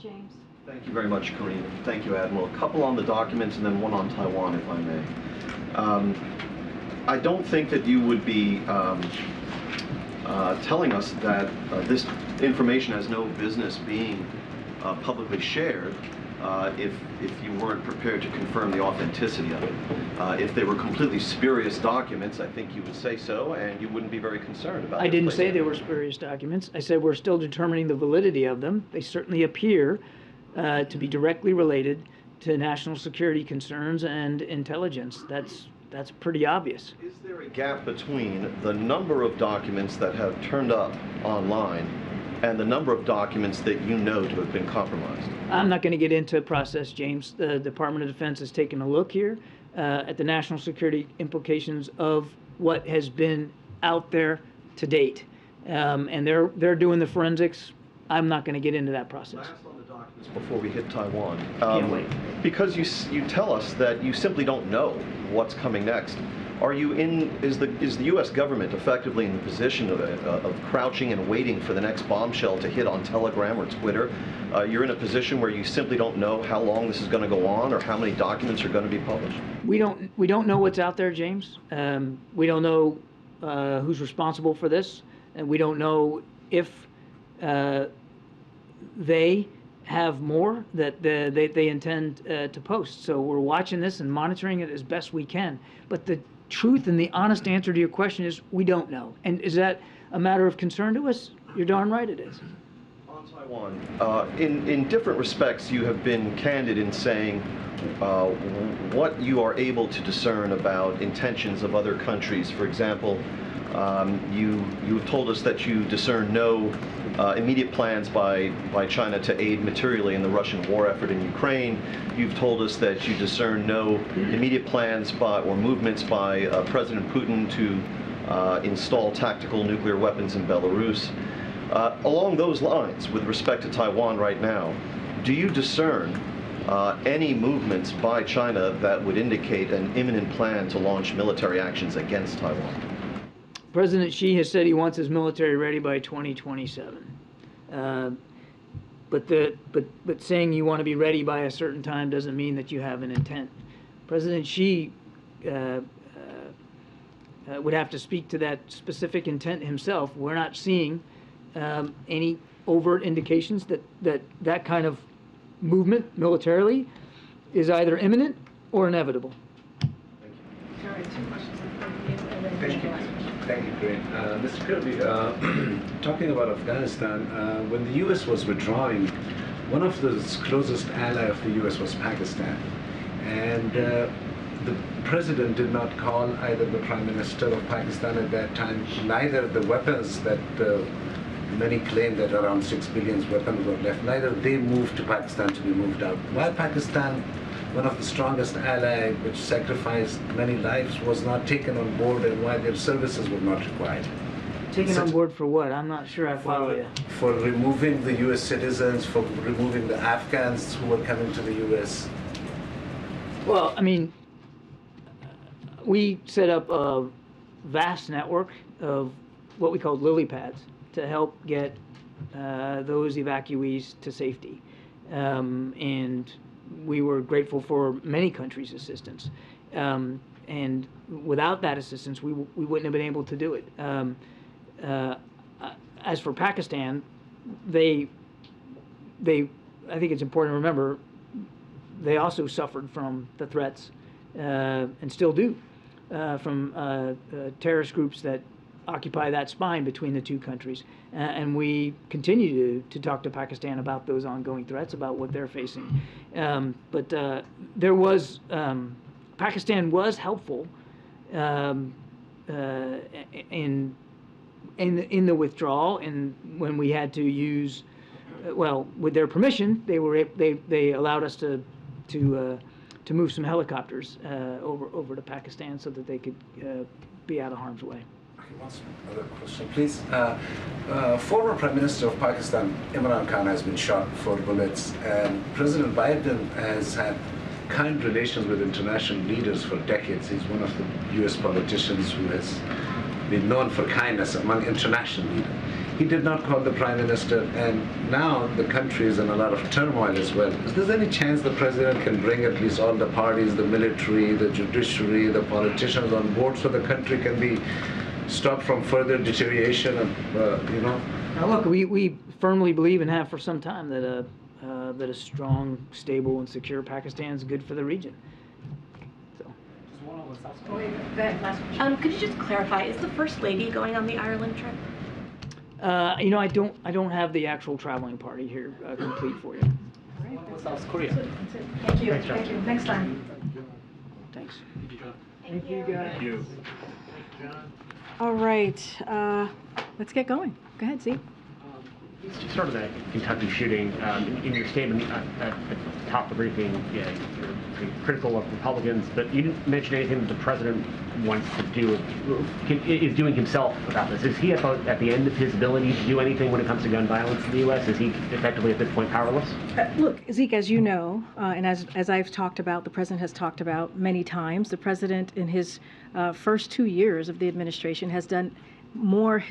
James. Thank you very much, Karine. Thank you, Admiral. A couple on the documents and then one on Taiwan, if I may. I don't think that you would be telling us that this information has no business being publicly shared if you weren't prepared to confirm the authenticity of it. If they were completely spurious documents, I think you would say so, and you wouldn't be very concerned about it. I didn't say they were spurious documents. I said we're still determining the validity of them. They certainly appear to be directly related to national security concerns and intelligence. That's pretty obvious. Is there a gap between the number of documents that have turned up online and the number of documents that you know to have been compromised? I'm not going to get into a process, James. The Department of Defense has taken a look here at the national security implications of what has been out there to date, and they're doing the forensics. I'm not going to get into that process. Last on the documents before we hit Taiwan. Can't wait. Because you tell us that you simply don't know what's coming next. Are you is the U.S. government effectively in the position of crouching and waiting for the next bombshell to hit on Telegram or Twitter? You're in a position where you simply don't know how long this is going to go on or how many documents are going to be published? We don't know what's out there, James. We don't know who's responsible for this, and we don't know if they have more that they intend to post. So we're watching this and monitoring it as best we can. But the truth and the honest answer to your question is we don't know. And is that a matter of concern to us? You're darn right it is. On Taiwan, in different respects, you have been candid in saying what you are able to discern about intentions of other countries. For example, you've told us that you discern no immediate plans by China to aid materially in the Russian war effort in Ukraine. You've told us that you discern no immediate plans or movements by President Putin to install tactical nuclear weapons in Belarus. Along those lines, with respect to Taiwan right now, do you discern any movements by China that would indicate an imminent plan to launch military actions against Taiwan? President Xi has said he wants his military ready by 2027. But saying you want to be ready by a certain time doesn't mean that you have an intent. President Xi would have to speak to that specific intent himself. We're not seeing any overt indications that kind of movement militarily is either imminent or inevitable. Thank you. Thank you, Karine. Mr. Kirby, talking about Afghanistan, when the U.S. was withdrawing, one of the closest ally of the U.S. was Pakistan. And the president did not call either the Prime Minister of Pakistan at that time, neither the weapons that many claim that around 6 billion weapons were left, neither they moved to Pakistan to be moved out. While Pakistan, one of the strongest allies, which sacrificed many lives, was not taken on board, and why their services were not required. Taken on board for what? I'm not sure I follow you. For removing the U.S. citizens, for removing the Afghans who were coming to the U.S. Well, I mean, we set up a vast network of what we call lily pads to help get those evacuees to safety. And we were grateful for many countries' assistance. And without that assistance, we wouldn't have been able to do it. As for Pakistan, I think it's important to remember, they also suffered from the threats, and still do, from terrorist groups that occupy that spine between the two countries. And we continue to talk to Pakistan about those ongoing threats, about what they're facing. But there was, Pakistan was helpful in the withdrawal, and when we had to use, well, with their permission, they allowed us to move some helicopters over to Pakistan so that they could be out of harm's way. One other question, please. Former Prime Minister of Pakistan, Imran Khan, has been shot 4 bullets, and President Biden has had kind relations with international leaders for decades. He's one of the U.S. politicians who has been known for kindness among international leaders. He did not call the Prime Minister, and now the country is in a lot of turmoil as well. Is there any chance the President can bring at least all the parties, the military, the judiciary, the politicians on board so the country can be stopped from further deterioration of, Now look, we firmly believe and have for some time that a strong, stable, and secure Pakistan is good for the region. Could you just clarify, is the First Lady going on the Ireland trip? I don't have the actual traveling party here complete for you. South Korea. Thank you. Thank you. Next time. Thanks. Thank you, guys. Thank you. All right. Let's get going. Go ahead, Z. Just sort of the Kentucky shooting. In your statement at the top of the briefing, you're pretty critical of Republicans, but you didn't mention anything that the president wants to do, is doing himself about this. Is he at the end of his ability to do anything when it comes to gun violence in the U.S.? Is he effectively at this point powerless? Look, Zeke, as you know, and as I've talked about, the president has talked about many times, the president in his first 2 years of the administration has done more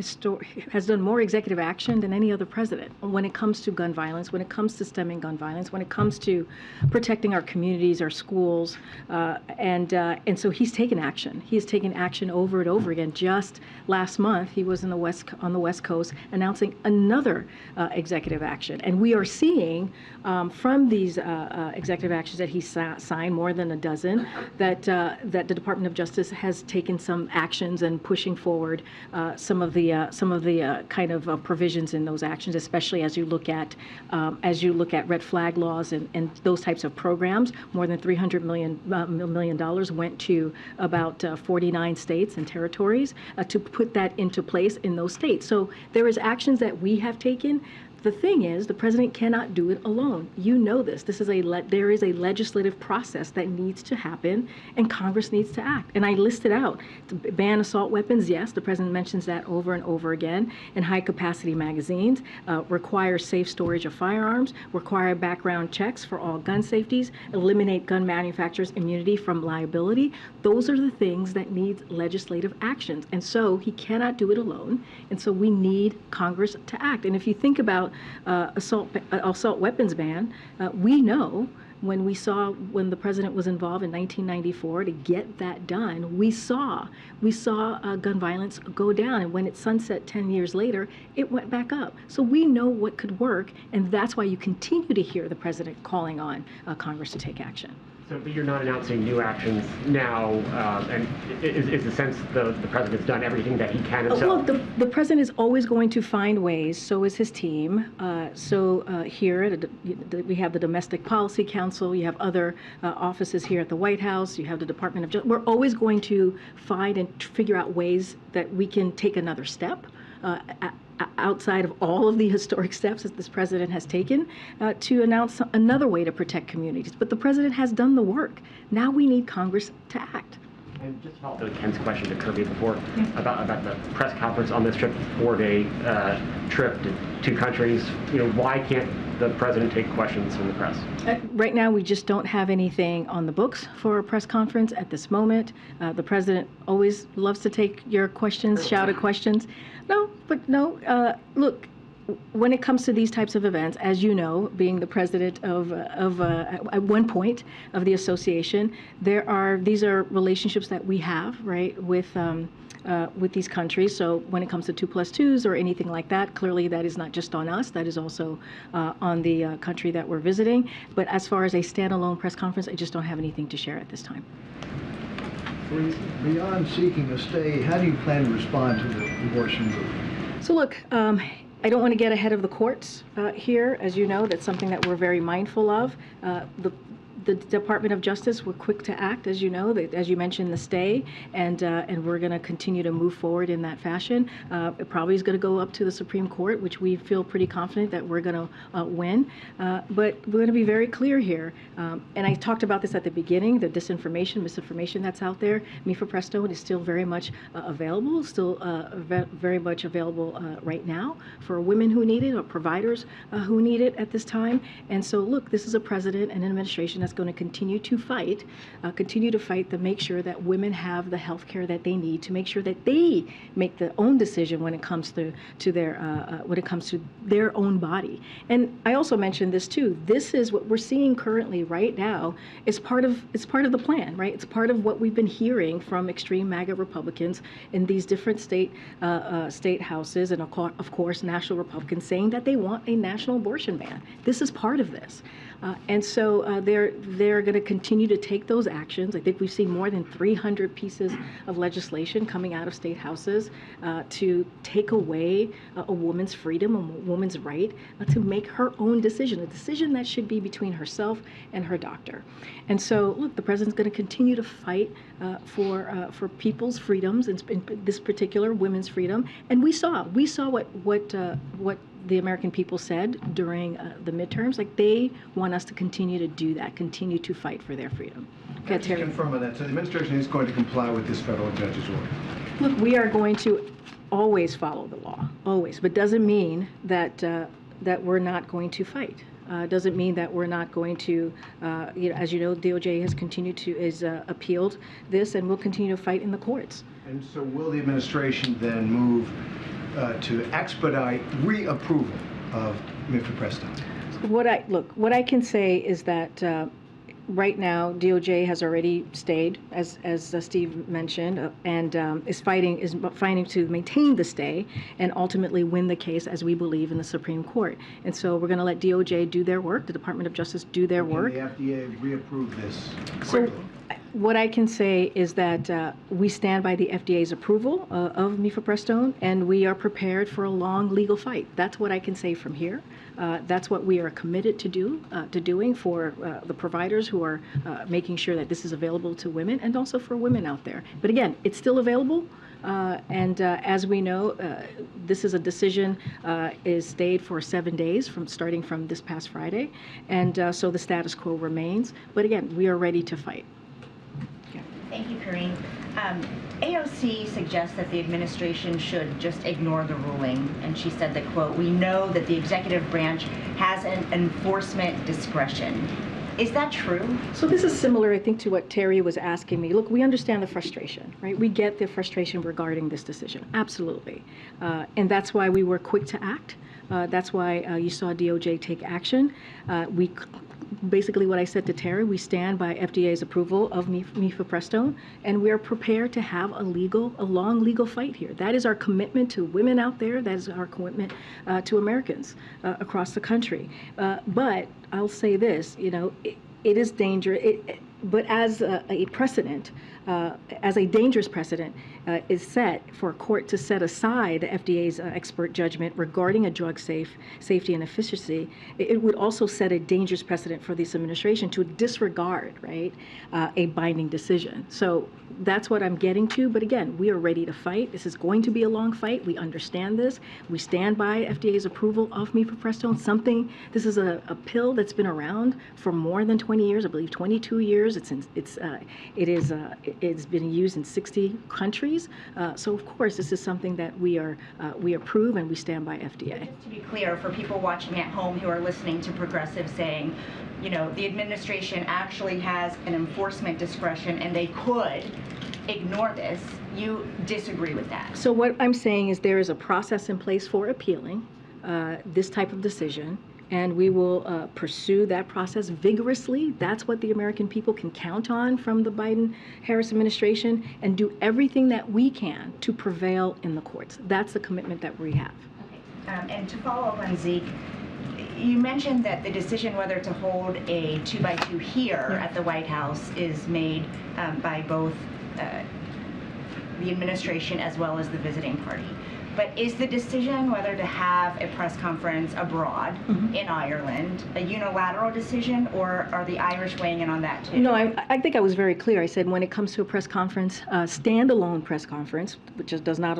executive action than any other president when it comes to gun violence, when it comes to stemming gun violence, when it comes to protecting our communities, our schools, and so he's taken action. He has taken action over and over again. Just last month, he was on the West Coast announcing another executive action, and we are seeing from these executive actions that he signed, more than a dozen, that the Department of Justice has taken some actions and pushing forward some of the kind of provisions in those actions, especially as you look at red flag laws and those types of programs. More than $300 million went to about 49 states and territories to put that into place in those states. So there is actions that we have taken. The thing is, the president cannot do it alone. You know this. There is a legislative process that needs to happen, and Congress needs to act. And I listed out to ban assault weapons. Yes, the president mentions that over and over again. And high-capacity magazines, require safe storage of firearms, require background checks for all gun safeties, eliminate gun manufacturers' immunity from liability. Those are the things that need legislative actions. And so he cannot do it alone. And so we need Congress to act. And if you think about assault weapons ban, we know when the president was involved in 1994 to get that done, we saw gun violence go down, and when it sunset 10 years later, it went back up. So we know what could work, and that's why you continue to hear the president calling on Congress to take action. So, but you're not announcing new actions now, and is the sense the president's done everything that he can himself? Well, the president is always going to find ways, so is his team. Here, we have the Domestic Policy Council, you have other offices here at the White House, you have the Department of Justice. We're always going to find and figure out ways that we can take another step outside of all of the historic steps that this president has taken to announce another way to protect communities. But the president has done the work. Now we need Congress to act. And just to follow up Ken's question to Kirby before about the press conference on this trip, 4-day trip to 2 countries, why can't the president take questions from the press? Right now, we just don't have anything on the books for a press conference at this moment. The president always loves to take your questions, shouted questions. Look, when it comes to these types of events, as you know, being the president of at one point of the association, these are relationships that we have, right, with these countries. So when it comes to 2+2s or anything like that, clearly that is not just on us, that is also on the country that we're visiting. But as far as a standalone press conference, I just don't have anything to share at this time. Beyond seeking a stay, how do you plan to respond to the abortion movement? So look, I don't want to get ahead of the courts here. As you know, that's something that we're very mindful of. the Department of Justice, we're quick to act, as you know, as you mentioned, the stay, and we're going to continue to move forward in that fashion. It probably is going to go up to the Supreme Court, which we feel pretty confident that we're going to win. But we're going to be very clear here. And I talked about this at the beginning, the disinformation, misinformation that's out there. Mifepristone is still very much available, still very much available right now for women who need it or providers who need it at this time. And so, look, this is a president and an administration that's going to continue to fight to make sure that women have the health care that they need, to make sure that they make their own decision when it comes to their own body. And I also mentioned this too. This is what we're seeing currently right now. It's part of the plan, right? It's part of what we've been hearing from extreme MAGA Republicans in these different state houses, and of course national Republicans saying that they want a national abortion ban. This is part of this. And so they're going to continue to take those actions. I think we've seen more than 300 pieces of legislation coming out of state houses to take away a woman's freedom, a woman's right to make her own decision, a decision that should be between herself and her doctor. And so, look, the president's going to continue to fight for people's freedoms, in this particular women's freedom. And we saw what the American people said during the midterms. Like, they want us to continue to do that, continue to fight for their freedom. Can you confirm on that? So the administration is going to comply with this federal judge's order? Look, we are going to always follow the law, always. But doesn't mean that that we're not going to fight. Doesn't mean that we're not going to, as you know, DOJ has appealed this, and we'll continue to fight in the courts. And so will the administration then move to expedite reapproval of mifepristone? What I can say is that right now DOJ has already stayed, as Steve mentioned, and is fighting to maintain the stay and ultimately win the case, as we believe, in the Supreme Court. And so we're going to let DOJ do their work, the Department of Justice do their work. Can the FDA reapprove this So quickly? what I can say is that we stand by the FDA's approval of mifepristone, and we are prepared for a long legal fight. That's what I can say from here. That's what we are committed to doing for the providers who are making sure that this is available to women, and also for women out there. But again, it's still available. And as we know, this is a decision is stayed for 7 days starting from this past Friday, and so the status quo remains. But again, we are ready to fight. Thank you, Karine. AOC suggests that the administration should just ignore the ruling, and she said that, quote, "We know that the executive branch has an enforcement discretion." Is that true? So this is similar, I think, to what Terry was asking me. Look, we understand the frustration, right? We get the frustration regarding this decision, absolutely. And that's why we were quick to act. That's why you saw DOJ take action. Basically what I said to Terry, we stand by FDA's approval of mifepristone, and we are prepared to have a long legal fight here. That is our commitment to women out there. That is our commitment to Americans across the country. But I'll say this, it is dangerous. But as a precedent, as a dangerous precedent is set for a court to set aside the FDA's expert judgment regarding a drug safety and efficacy, it would also set a dangerous precedent for this administration to disregard, right, a binding decision. So that's what I'm getting to. But again, we are ready to fight. This is going to be a long fight. We understand this. We stand by FDA's approval of mifepristone. This is a pill that's been around for more than 20 years. I believe 22 years. It's been used in 60 countries. So of course, this is something that we approve, and we stand by FDA. Just to be clear, for people watching at home who are listening to progressives saying, the administration actually has an enforcement discretion and they could ignore this, you disagree with that? So what I'm saying is there is a process in place for appealing this type of decision, and we will pursue that process vigorously. That's what the American people can count on from the Biden-Harris administration, and do everything that we can to prevail in the courts. That's the commitment that we have. Okay. And to follow up on Zeke, you mentioned that the decision whether to hold a 2x2 here at the White House is made by both the administration as well as the visiting party. But is the decision whether to have a press conference abroad in Ireland a unilateral decision, or are the Irish weighing in on that too? No, I think I was very clear. I said when it comes to a press conference, standalone press conference, which does not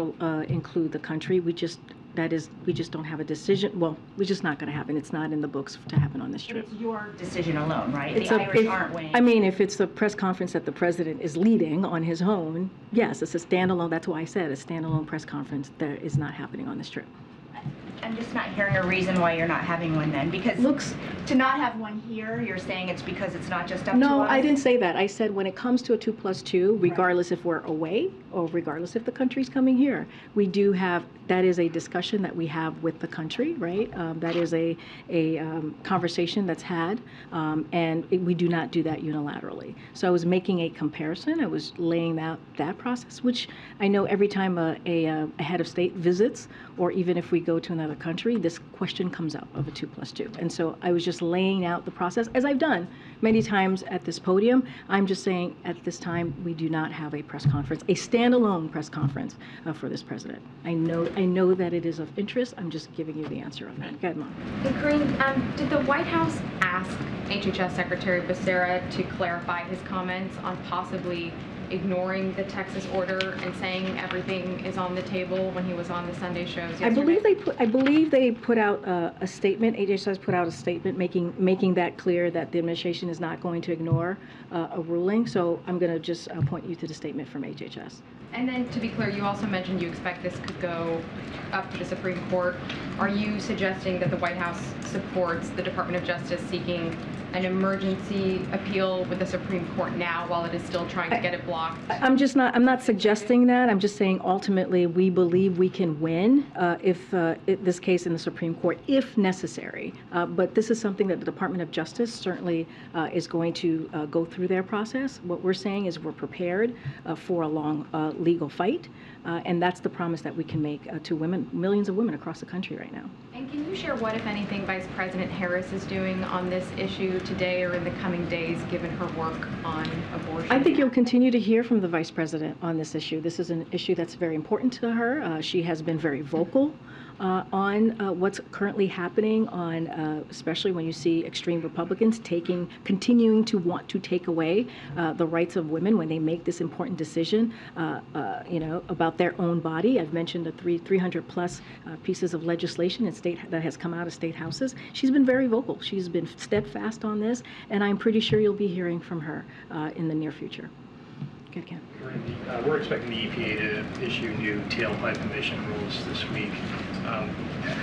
include the country, we just don't have a decision. Well, we're just not going to happen. It's not in the books to happen on this trip. It's your decision alone, right? It's the Irish aren't weighing. I mean, if it's a press conference that the president is leading on his own, yes, it's a standalone. That's why I said a standalone press conference that is not happening on this trip. I'm just not hearing a reason why you're not having one then, because to not have one here, you're saying it's because it's not just up to us? No, I didn't say that. I said when it comes to a 2+2, regardless if we're away or regardless if the country's coming here, we do have, that is a discussion that we have with the country, right? That is a conversation that's had, and we do not do that unilaterally. So I was making a comparison. I was laying out that process, which I know every time a head of state visits, or even if we go to another country, this question comes up of a 2+2. And so I was just laying out the process, as I've done many times at this podium. I'm just saying at this time we do not have a press conference, a standalone press conference for this president. I know that it is of interest. I'm just giving you the answer on that. Go ahead, Mom. And Karine, did the White House ask HHS Secretary Becerra to clarify his comments on possibly ignoring the Texas order and saying everything is on the table when he was on the Sunday shows yesterday? I believe they put out a statement. HHS put out a statement making that clear that the administration is not going to ignore a ruling. So I'm going to just point you to the statement from HHS. And then, to be clear, you also mentioned you expect this could go up to the Supreme Court. Are you suggesting that the White House supports the Department of Justice seeking an emergency appeal with the Supreme Court now while it is still trying to get it blocked? I'm not suggesting that. I'm just saying ultimately we believe we can win if this case in the Supreme Court, if necessary. But this is something that the Department of Justice certainly is going to go through their process. What we're saying is we're prepared for a long legal fight, and that's the promise that we can make to women, millions of women across the country right now. And can you share what, if anything, Vice President Harris is doing on this issue today or in the coming days, given her work on abortion? I think you'll continue to hear from the Vice President on this issue. This is an issue that's very important to her. She has been very vocal on what's currently happening, on especially when you see extreme Republicans continuing to want to take away the rights of women when they make this important decision, about their own body. I've mentioned the 300 plus pieces of legislation that has come out of state houses. She's been very vocal. She's been steadfast on this, and I'm pretty sure you'll be hearing from her in the near future. Good, Ken. We're expecting the EPA to issue new tailpipe emission rules this week.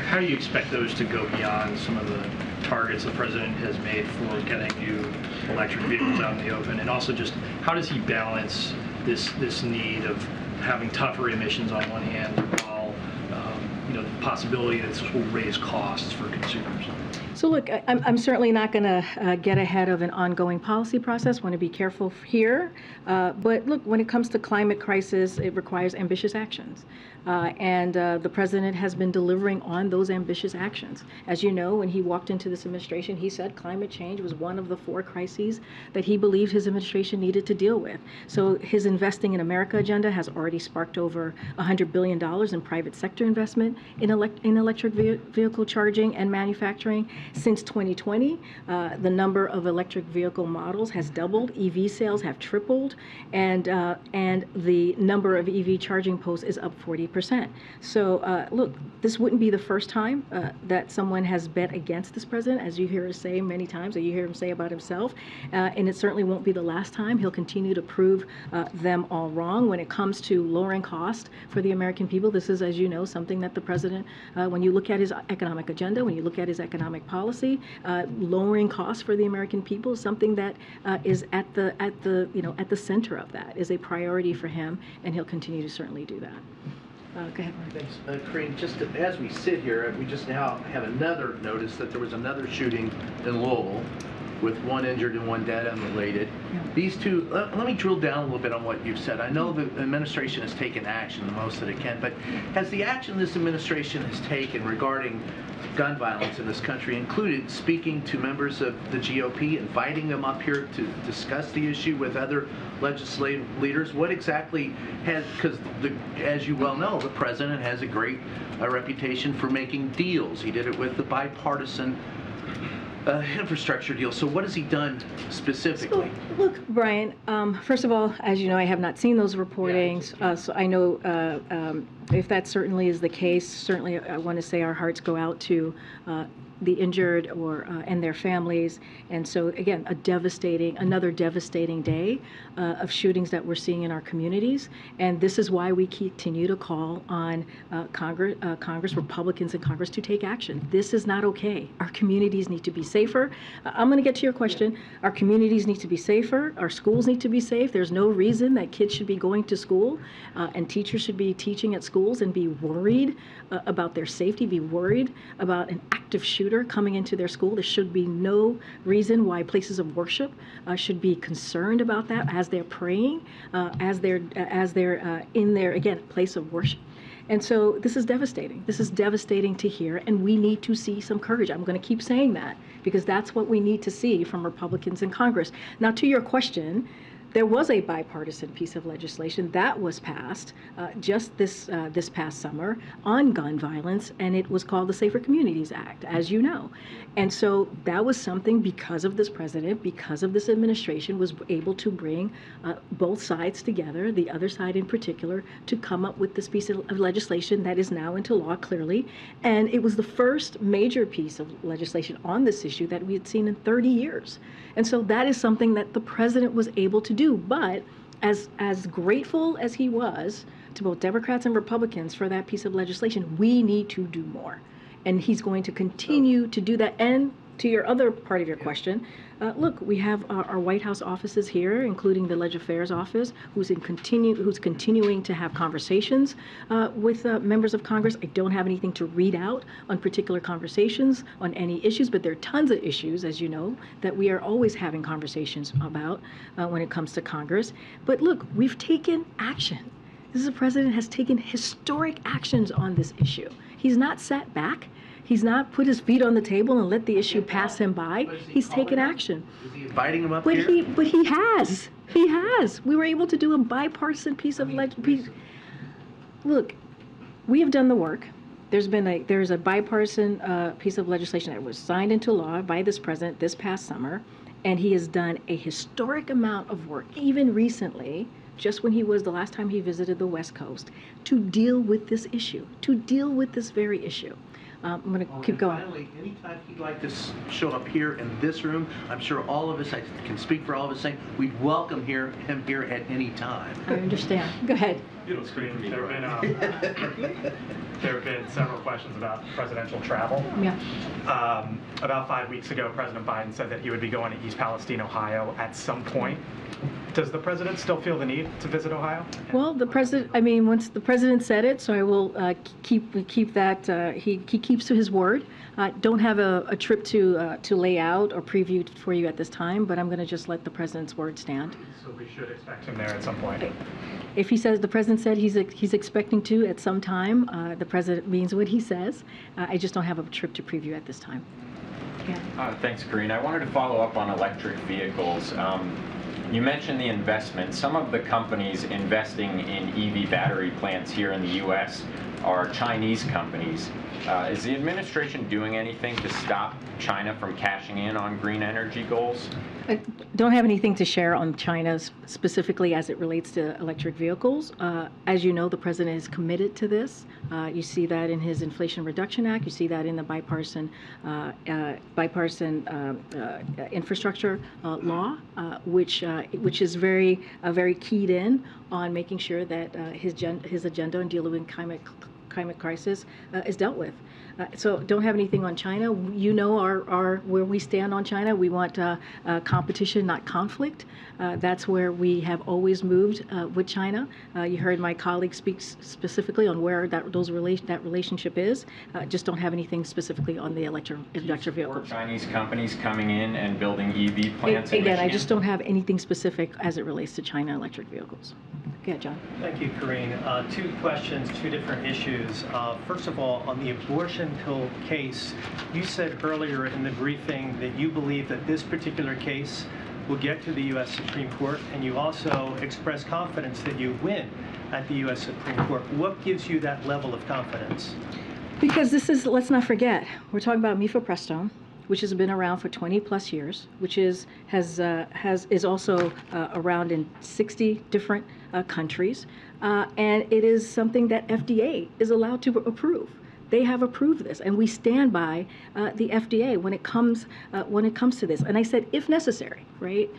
How do you expect those to go beyond some of the targets the president has made for getting new electric vehicles out in the open? And also just how does he balance this need of having tougher emissions on one hand while the possibility that this will raise costs for consumers? So look, I'm certainly not going to get ahead of an ongoing policy process. Want to be careful here. But look, when it comes to climate crisis, it requires ambitious actions. And the president has been delivering on those ambitious actions. As you know, when he walked into this administration, he said climate change was one of the 4 crises that he believed his administration needed to deal with. So his Investing in America agenda has already sparked over $100 billion in private sector investment in electric vehicle charging and manufacturing. Since 2020, the number of electric vehicle models has doubled, EV sales have tripled, and the number of EV charging posts is up 40%. So look, this wouldn't be the first time that someone has bet against this president, as you hear us say many times, or you hear him say about himself, and it certainly won't be the last time. He'll continue to prove them all wrong. When it comes to lowering cost for the American people, this is, as you know, something that the president, when you look at his economic agenda, when you look at his economic policy, lowering costs for the American people is something that is at the center of that, is a priority for him, and he'll continue to certainly do that. Go ahead, Mark. Thanks. Karine, just as we sit here, we just now have another notice that there was another shooting in Louisville. with one injured and one dead unrelated. These two, let me drill down a little bit on what you've said. I know the administration has taken action the most that it can, but has the action this administration has taken regarding gun violence in this country included speaking to members of the GOP, inviting them up here to discuss the issue with other legislative leaders? What exactly has, because as you well know, the president has a great reputation for making deals. He did it with the bipartisan infrastructure deal. So what has he done specifically? So, look, Brian, first of all, as you know, I have not seen those reportings, so I know if that certainly is the case, certainly I want to say our hearts go out to the injured and their families. And so again, another devastating day of shootings that we're seeing in our communities. And this is why we continue to call on Congress, Republicans in Congress, to take action. This is not okay. Our communities need to be safer. I'm going to get to your question. Our communities need to be safer. Our schools need to be safe. There's no reason that kids should be going to school and teachers should be teaching at schools and be worried about their safety, be worried about an active shooter coming into their school. There should be no reason why places of worship should be concerned about that as they're praying, as they're in their, again, place of worship. And so this is devastating. This is devastating to hear, and we need to see some courage. I'm going to keep saying that because that's what we need to see from Republicans in Congress. Now, to your question, there was a bipartisan piece of legislation that was passed just this past summer on gun violence, and it was called the Safer Communities Act, as you know. And so that was something, because of this president, because of this administration, was able to bring both sides together, the other side in particular, to come up with this piece of legislation that is now into law clearly. And it was the first major piece of legislation on this issue that we had seen in 30 years. And so that is something that the president was able to do. But as grateful as he was to both Democrats and Republicans for that piece of legislation, we need to do more. And he's going to continue to do that. And to your other part of your question, look, we have our White House offices here, including the Legislative Affairs Office, who's continuing to have conversations with members of Congress. I don't have anything to read out on particular conversations on any issues, but there are tons of issues, as you know, that we are always having conversations about when it comes to Congress. But look, we've taken action. This is a president has taken historic actions on this issue. He's not sat back. He's not put his feet on the table and let the issue pass him by. He's taken action. Is he inviting him up here? But he has. He has. We were able to do a bipartisan piece of legislation. Look, we have done the work. There's a bipartisan piece of legislation that was signed into law by this president this past summer, and he has done a historic amount of work, even recently, just when the last time he visited the West Coast, to deal with this issue, to deal with this very issue. I'm going to keep going. Finally, anytime he'd like to show up here in this room, I'm sure all of us, I can speak for all of us, saying we'd welcome him here at any time. I understand. Go ahead. There have been several questions about presidential travel. Yeah. About 5 weeks ago, President Biden said that he would be going to East Palestine, Ohio at some point. Does the president still feel the need to visit Ohio? Well, once the president said it, so I will keep that. He keeps to his word. Don't have a trip to lay out or preview for you at this time, but I'm going to just let the president's word stand. So we should expect him there at some point. If he says the president said he's expecting to at some time, the president means what he says. I just don't have a trip to preview at this time. Yeah. Thanks, Karine. I wanted to follow up on electric vehicles. You mentioned the investment. Some of the companies investing in EV battery plants here in the U.S. are Chinese companies. Is the administration doing anything to stop China from cashing in on green energy goals? I don't have anything to share on China specifically as it relates to electric vehicles. As you know, the president is committed to this. You see that in his Inflation Reduction Act. You see that in the bipartisan infrastructure law, which is very keyed in on making sure that his agenda in dealing with climate crisis is dealt with. So don't have anything on China. You know our where we stand on China. We want competition, not conflict. That's where we have always moved with China. You heard my colleague speak specifically on where that relationship is. Just don't have anything specifically on the electric vehicles. Chinese companies coming in and building EV plants in Again, I Michigan? just don't have anything specific as it relates to China electric vehicles. Go ahead, John. Thank you, Karine. Two questions, two different issues. First of all, on the abortion pill case, you said earlier in the briefing that you believe that this particular case will get to the U.S. Supreme Court, and you also expressed confidence that you win at the U.S. Supreme Court. What gives you that level of confidence? Because this is, let's not forget, we're talking about mifepristone, which has been around for 20 plus years, which is also around in 60 different countries, and it is something that FDA is allowed to approve. They have approved this, and we stand by the FDA when it comes to this. And I said, if necessary, right?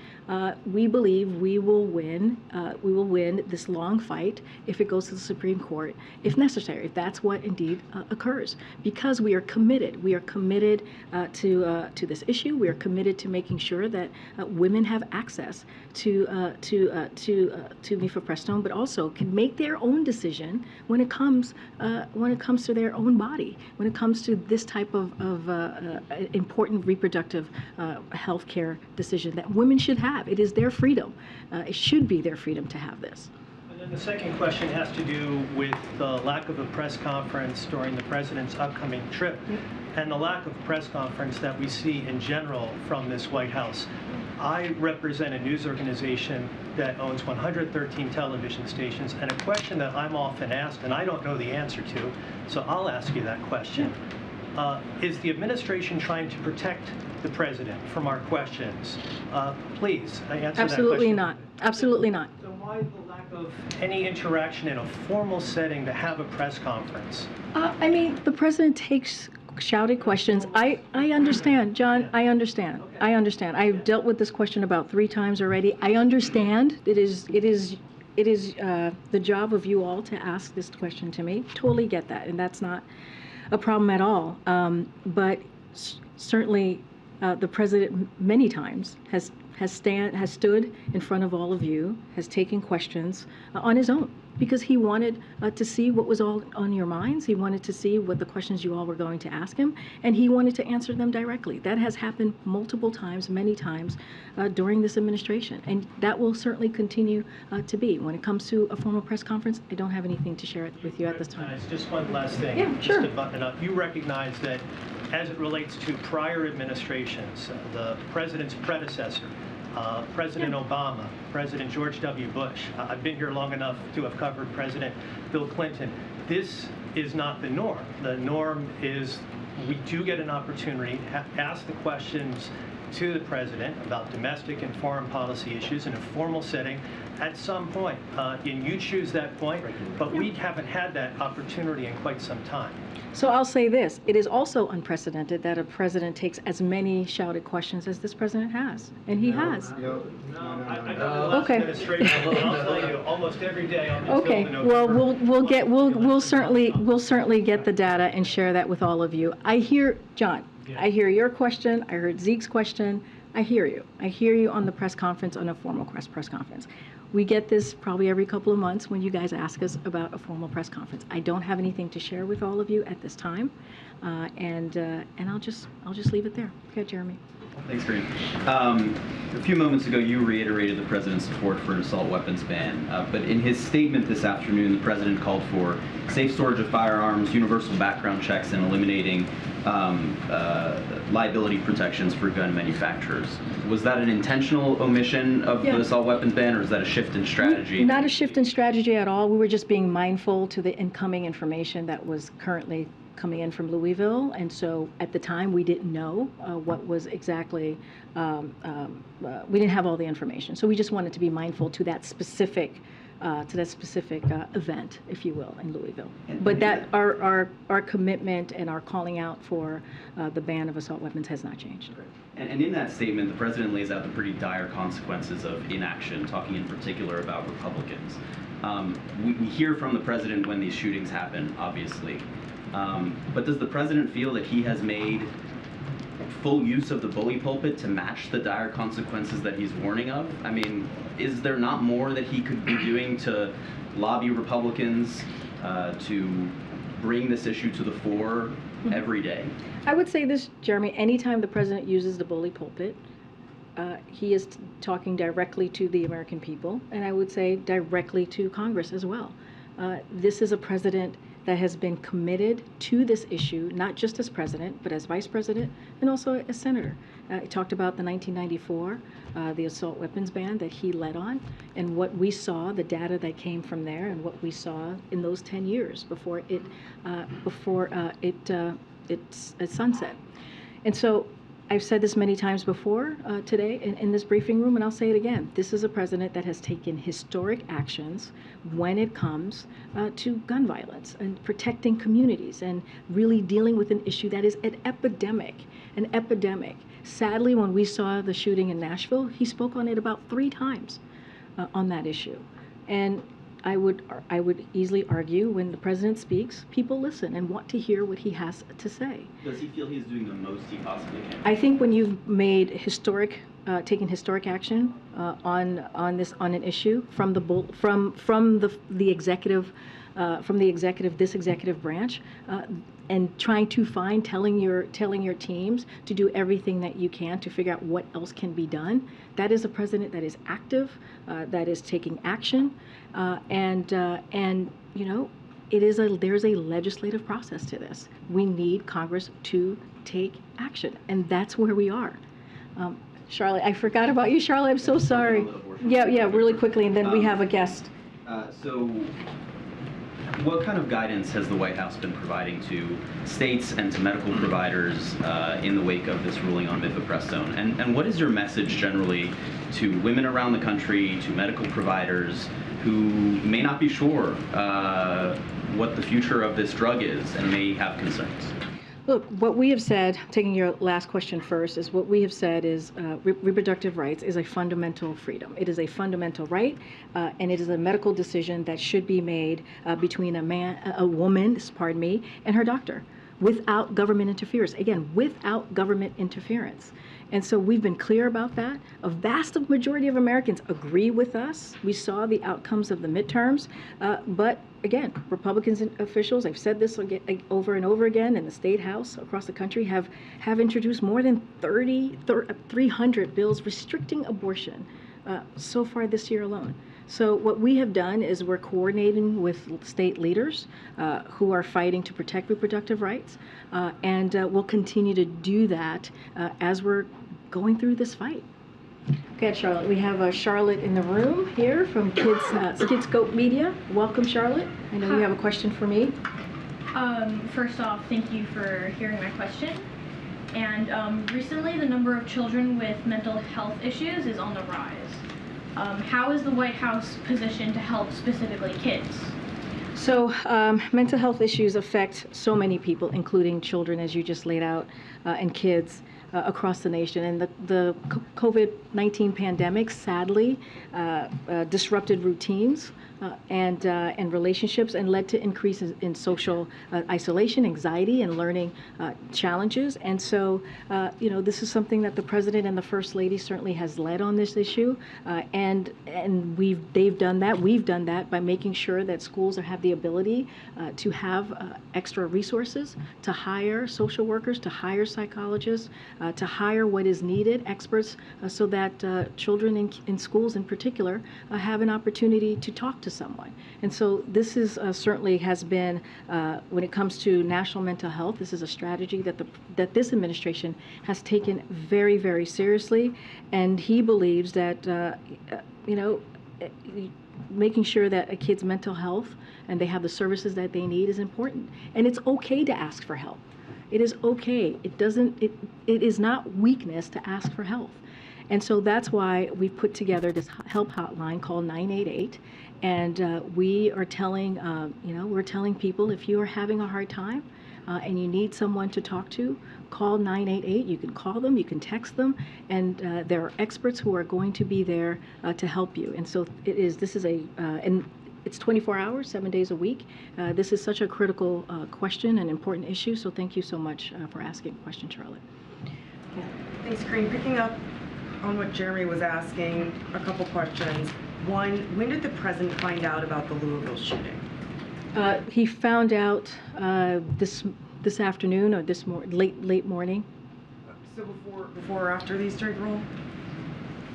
We believe we will win. We will win this long fight if it goes to the Supreme Court, if necessary, if that's what indeed occurs, because we are committed. We are committed to this issue. We are committed to making sure that women have access to mifepristone, but also can make their own decision when it comes to their own body, when it comes to this type of important reproductive health care decision that women should have. It is their freedom. It should be their freedom to have this. And then the second question has to do with the lack of a press conference during the president's upcoming trip, and the lack of press conference that we see in general from this White House. I represent a news organization that owns 113 television stations, and a question that I'm often asked, and I don't know the answer to, so I'll ask you that question. Is the administration trying to protect the president from our questions? Please, answer that question. Absolutely not. Absolutely not. So why the lack of any interaction in a formal setting to have a press conference? I mean, the president takes shouted questions. I understand, John. I understand. I understand. I've dealt with this question about 3 times already. I understand. It is the job of you all to ask this question to me. Totally get that, and that's not a problem at all. But certainly, the president many times has stood in front of all of you, has taken questions on his own, because he wanted to see what was all on your minds. He wanted to see what the questions you all were going to ask him, and he wanted to answer them directly. That has happened multiple times, many times during this administration, and that will certainly continue to be. When it comes to a formal press conference, I don't have anything to share with you at this time. Just one last thing, Yeah, sure. just to button it up. You recognize that as it relates to prior administrations, the president's predecessor, President Obama, President George W. Bush. I've been here long enough to have covered President Bill Clinton. This is not the norm. The norm is we do get an opportunity to ask the questions to the president about domestic and foreign policy issues in a formal setting at some point. And you choose that point, but we haven't had that opportunity in quite some time. So I'll say this, it is also unprecedented that a president takes as many shouted questions as this president has, and he has. I know the last administration, and I'll tell you, almost every day on Okay, well, we'll certainly get the data and share that with all of you. I hear, John, I hear your question, I heard Zeke's question, I hear you. I hear you on the press conference, on a formal press conference. We get this probably every couple of months when you guys ask us about a formal press conference. I don't have anything to share with all of you at this time, and I'll just leave it there. Okay, Jeremy. Thanks, Karine. A few moments ago, you reiterated the president's support for an assault weapons ban, but in his statement this afternoon, the president called for safe storage of firearms, universal background checks, and eliminating liability protections for gun manufacturers. Was that an intentional omission of the assault weapons ban, or is that a shift in strategy? Not a shift in strategy at all. We were just being mindful to the incoming information that was currently coming in from Louisville, and so at the time we didn't know what was exactly, we didn't have all the information. So we just wanted to be mindful to that specific event, if you will, in Louisville. But that our commitment and our calling out for the ban of assault weapons has not changed. And in that statement, the president lays out the pretty dire consequences of inaction, talking in particular about Republicans. We hear from the president when these shootings happen, obviously. But does the president feel that he has made full use of the bully pulpit to match the dire consequences that he's warning of? I mean, is there not more that he could be doing to lobby Republicans to bring this issue to the fore every day? I would say this, Jeremy, anytime the president uses the bully pulpit, he is talking directly to the American people, and I would say directly to Congress as well. This is a president that has been committed to this issue, not just as president, but as vice president and also as senator. He talked about the 1994, the assault weapons ban that he led on, and what we saw, the data that came from there, and what we saw in those 10 years before it sunset. And so I've said this many times before today in this briefing room, and I'll say it again. This is a president that has taken historic actions when it comes to gun violence and protecting communities and really dealing with an issue that is an epidemic. Sadly, when we saw the shooting in Nashville, he spoke on it about 3 times on that issue. And I would easily argue when the president speaks, people listen and want to hear what he has to say. Does he feel he's doing the most he possibly can? I think when you've made taken historic action on an issue from the executive, this executive branch, and trying to telling your teams to do everything that you can to figure out what else can be done. That is a president that is active, that is taking action, and you know, there's a legislative process to this. We need Congress to take action, and that's where we are. Charlotte, I forgot about you, Charlotte. I'm so sorry. Yeah, really quickly, and then we have a guest. So, what kind of guidance has the White House been providing to states and to medical providers in the wake of this ruling on mifepristone? And what is your message generally to women around the country, to medical providers who may not be sure what the future of this drug is and may have concerns? Look, what we have said, taking your last question first, is what we have said is reproductive rights is a fundamental freedom. It is a fundamental right, and it is a medical decision that should be made between a woman, and her doctor, without government interference. Again, without government interference. And so we've been clear about that. A vast majority of Americans agree with us. We saw the outcomes of the midterms, but again, Republicans and officials, I've said this over and over again, in the State House across the country have introduced more than 300 bills restricting abortion so far this year alone. So what we have done is we're coordinating with state leaders who are fighting to protect reproductive rights, and we'll continue to do that as we're going through this fight. Okay, Charlotte, we have Charlotte in the room here from Kidscope Media. Welcome, Charlotte. I know you have a question for me. First off, thank you for hearing my question. And recently, the number of children with mental health issues is on the rise. How is the White House positioned to help specifically kids? So mental health issues affect so many people, including children, as you just laid out, and kids across the nation. And the COVID-19 pandemic, sadly, disrupted routines and relationships, and led to increases in social isolation, anxiety, and learning challenges. And so, this is something that the President and the First Lady certainly has led on this issue, and they've done that. We've done that by making sure that schools have the ability to have extra resources, to hire social workers, to hire psychologists, to hire what is needed, experts, so that children in schools in particular have an opportunity to talk to someone. And so this is certainly has been, when it comes to national mental health, this is a strategy that this administration has taken very, very seriously. And he believes that, making sure that a kid's mental health and they have the services that they need is important. And it's okay to ask for help. It is okay. It is not weakness to ask for help. And so that's why we've put together this help hotline called 988. And we are telling, we're telling people, if you are having a hard time and you need someone to talk to, call 988. You can call them, you can text them, and there are experts who are going to be there to help you. And so and it's 24 hours, 7 days a week. This is such a critical question and important issue, so thank you so much for asking a question, Charlotte. Thanks, Karine. Picking up on what Jeremy was asking, a couple questions. One, when did the president find out about the Louisville shooting? He found out this afternoon or late morning. So before or after the Easter egg roll?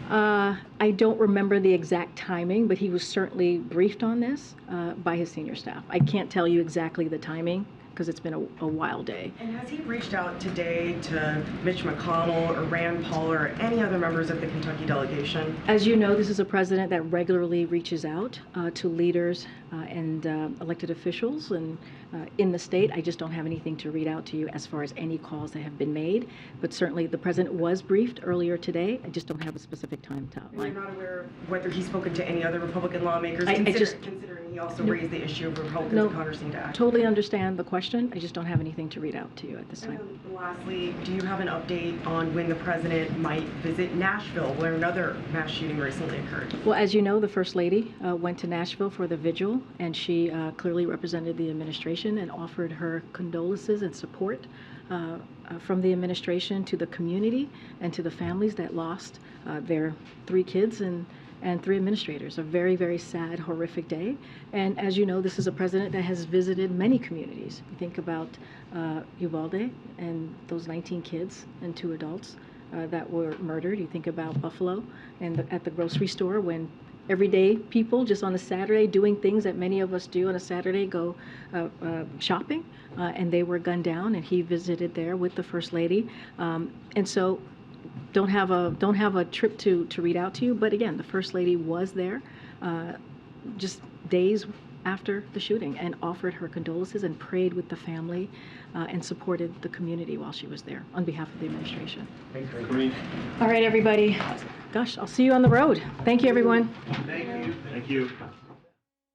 I don't remember the exact timing, but he was certainly briefed on this by his senior staff. I can't tell you exactly the timing because it's been a wild day. And has he reached out today to Mitch McConnell or Rand Paul or any other members of the Kentucky delegation? As you know, this is a president that regularly reaches out to leaders and elected officials and in the state. I just don't have anything to read out to you as far as any calls that have been made, but certainly the president was briefed earlier today. I just don't have a specific time to outline. And you're not aware of whether he's spoken to any other Republican lawmakers, considering he also raised the issue of Republicans in Congress need to act? Totally understand the question. I just don't have anything to read out to you at this time. And lastly, do you have an update on when the president might visit Nashville, where another mass shooting recently occurred? Well, as you know, the First Lady went to Nashville for the vigil, and she clearly represented the administration and offered her condolences and support from the administration to the community and to the families that lost their 3 kids and 3 administrators. A very, very sad, horrific day. And as you know, this is a president that has visited many communities. You think about Uvalde and those 19 kids and 2 adults that were murdered. You think about Buffalo and at the grocery store when everyday people just on a Saturday doing things that many of us do on a Saturday, go shopping, and they were gunned down, and he visited there with the First Lady. And so don't have a trip to read out to you, but again, the First Lady was there just days after the shooting and offered her condolences and prayed with the family and supported the community while she was there on behalf of the administration. Thanks, Karine. All right, everybody. Gosh, I'll see you on the road. Thank you, everyone. Thank you. Thank you.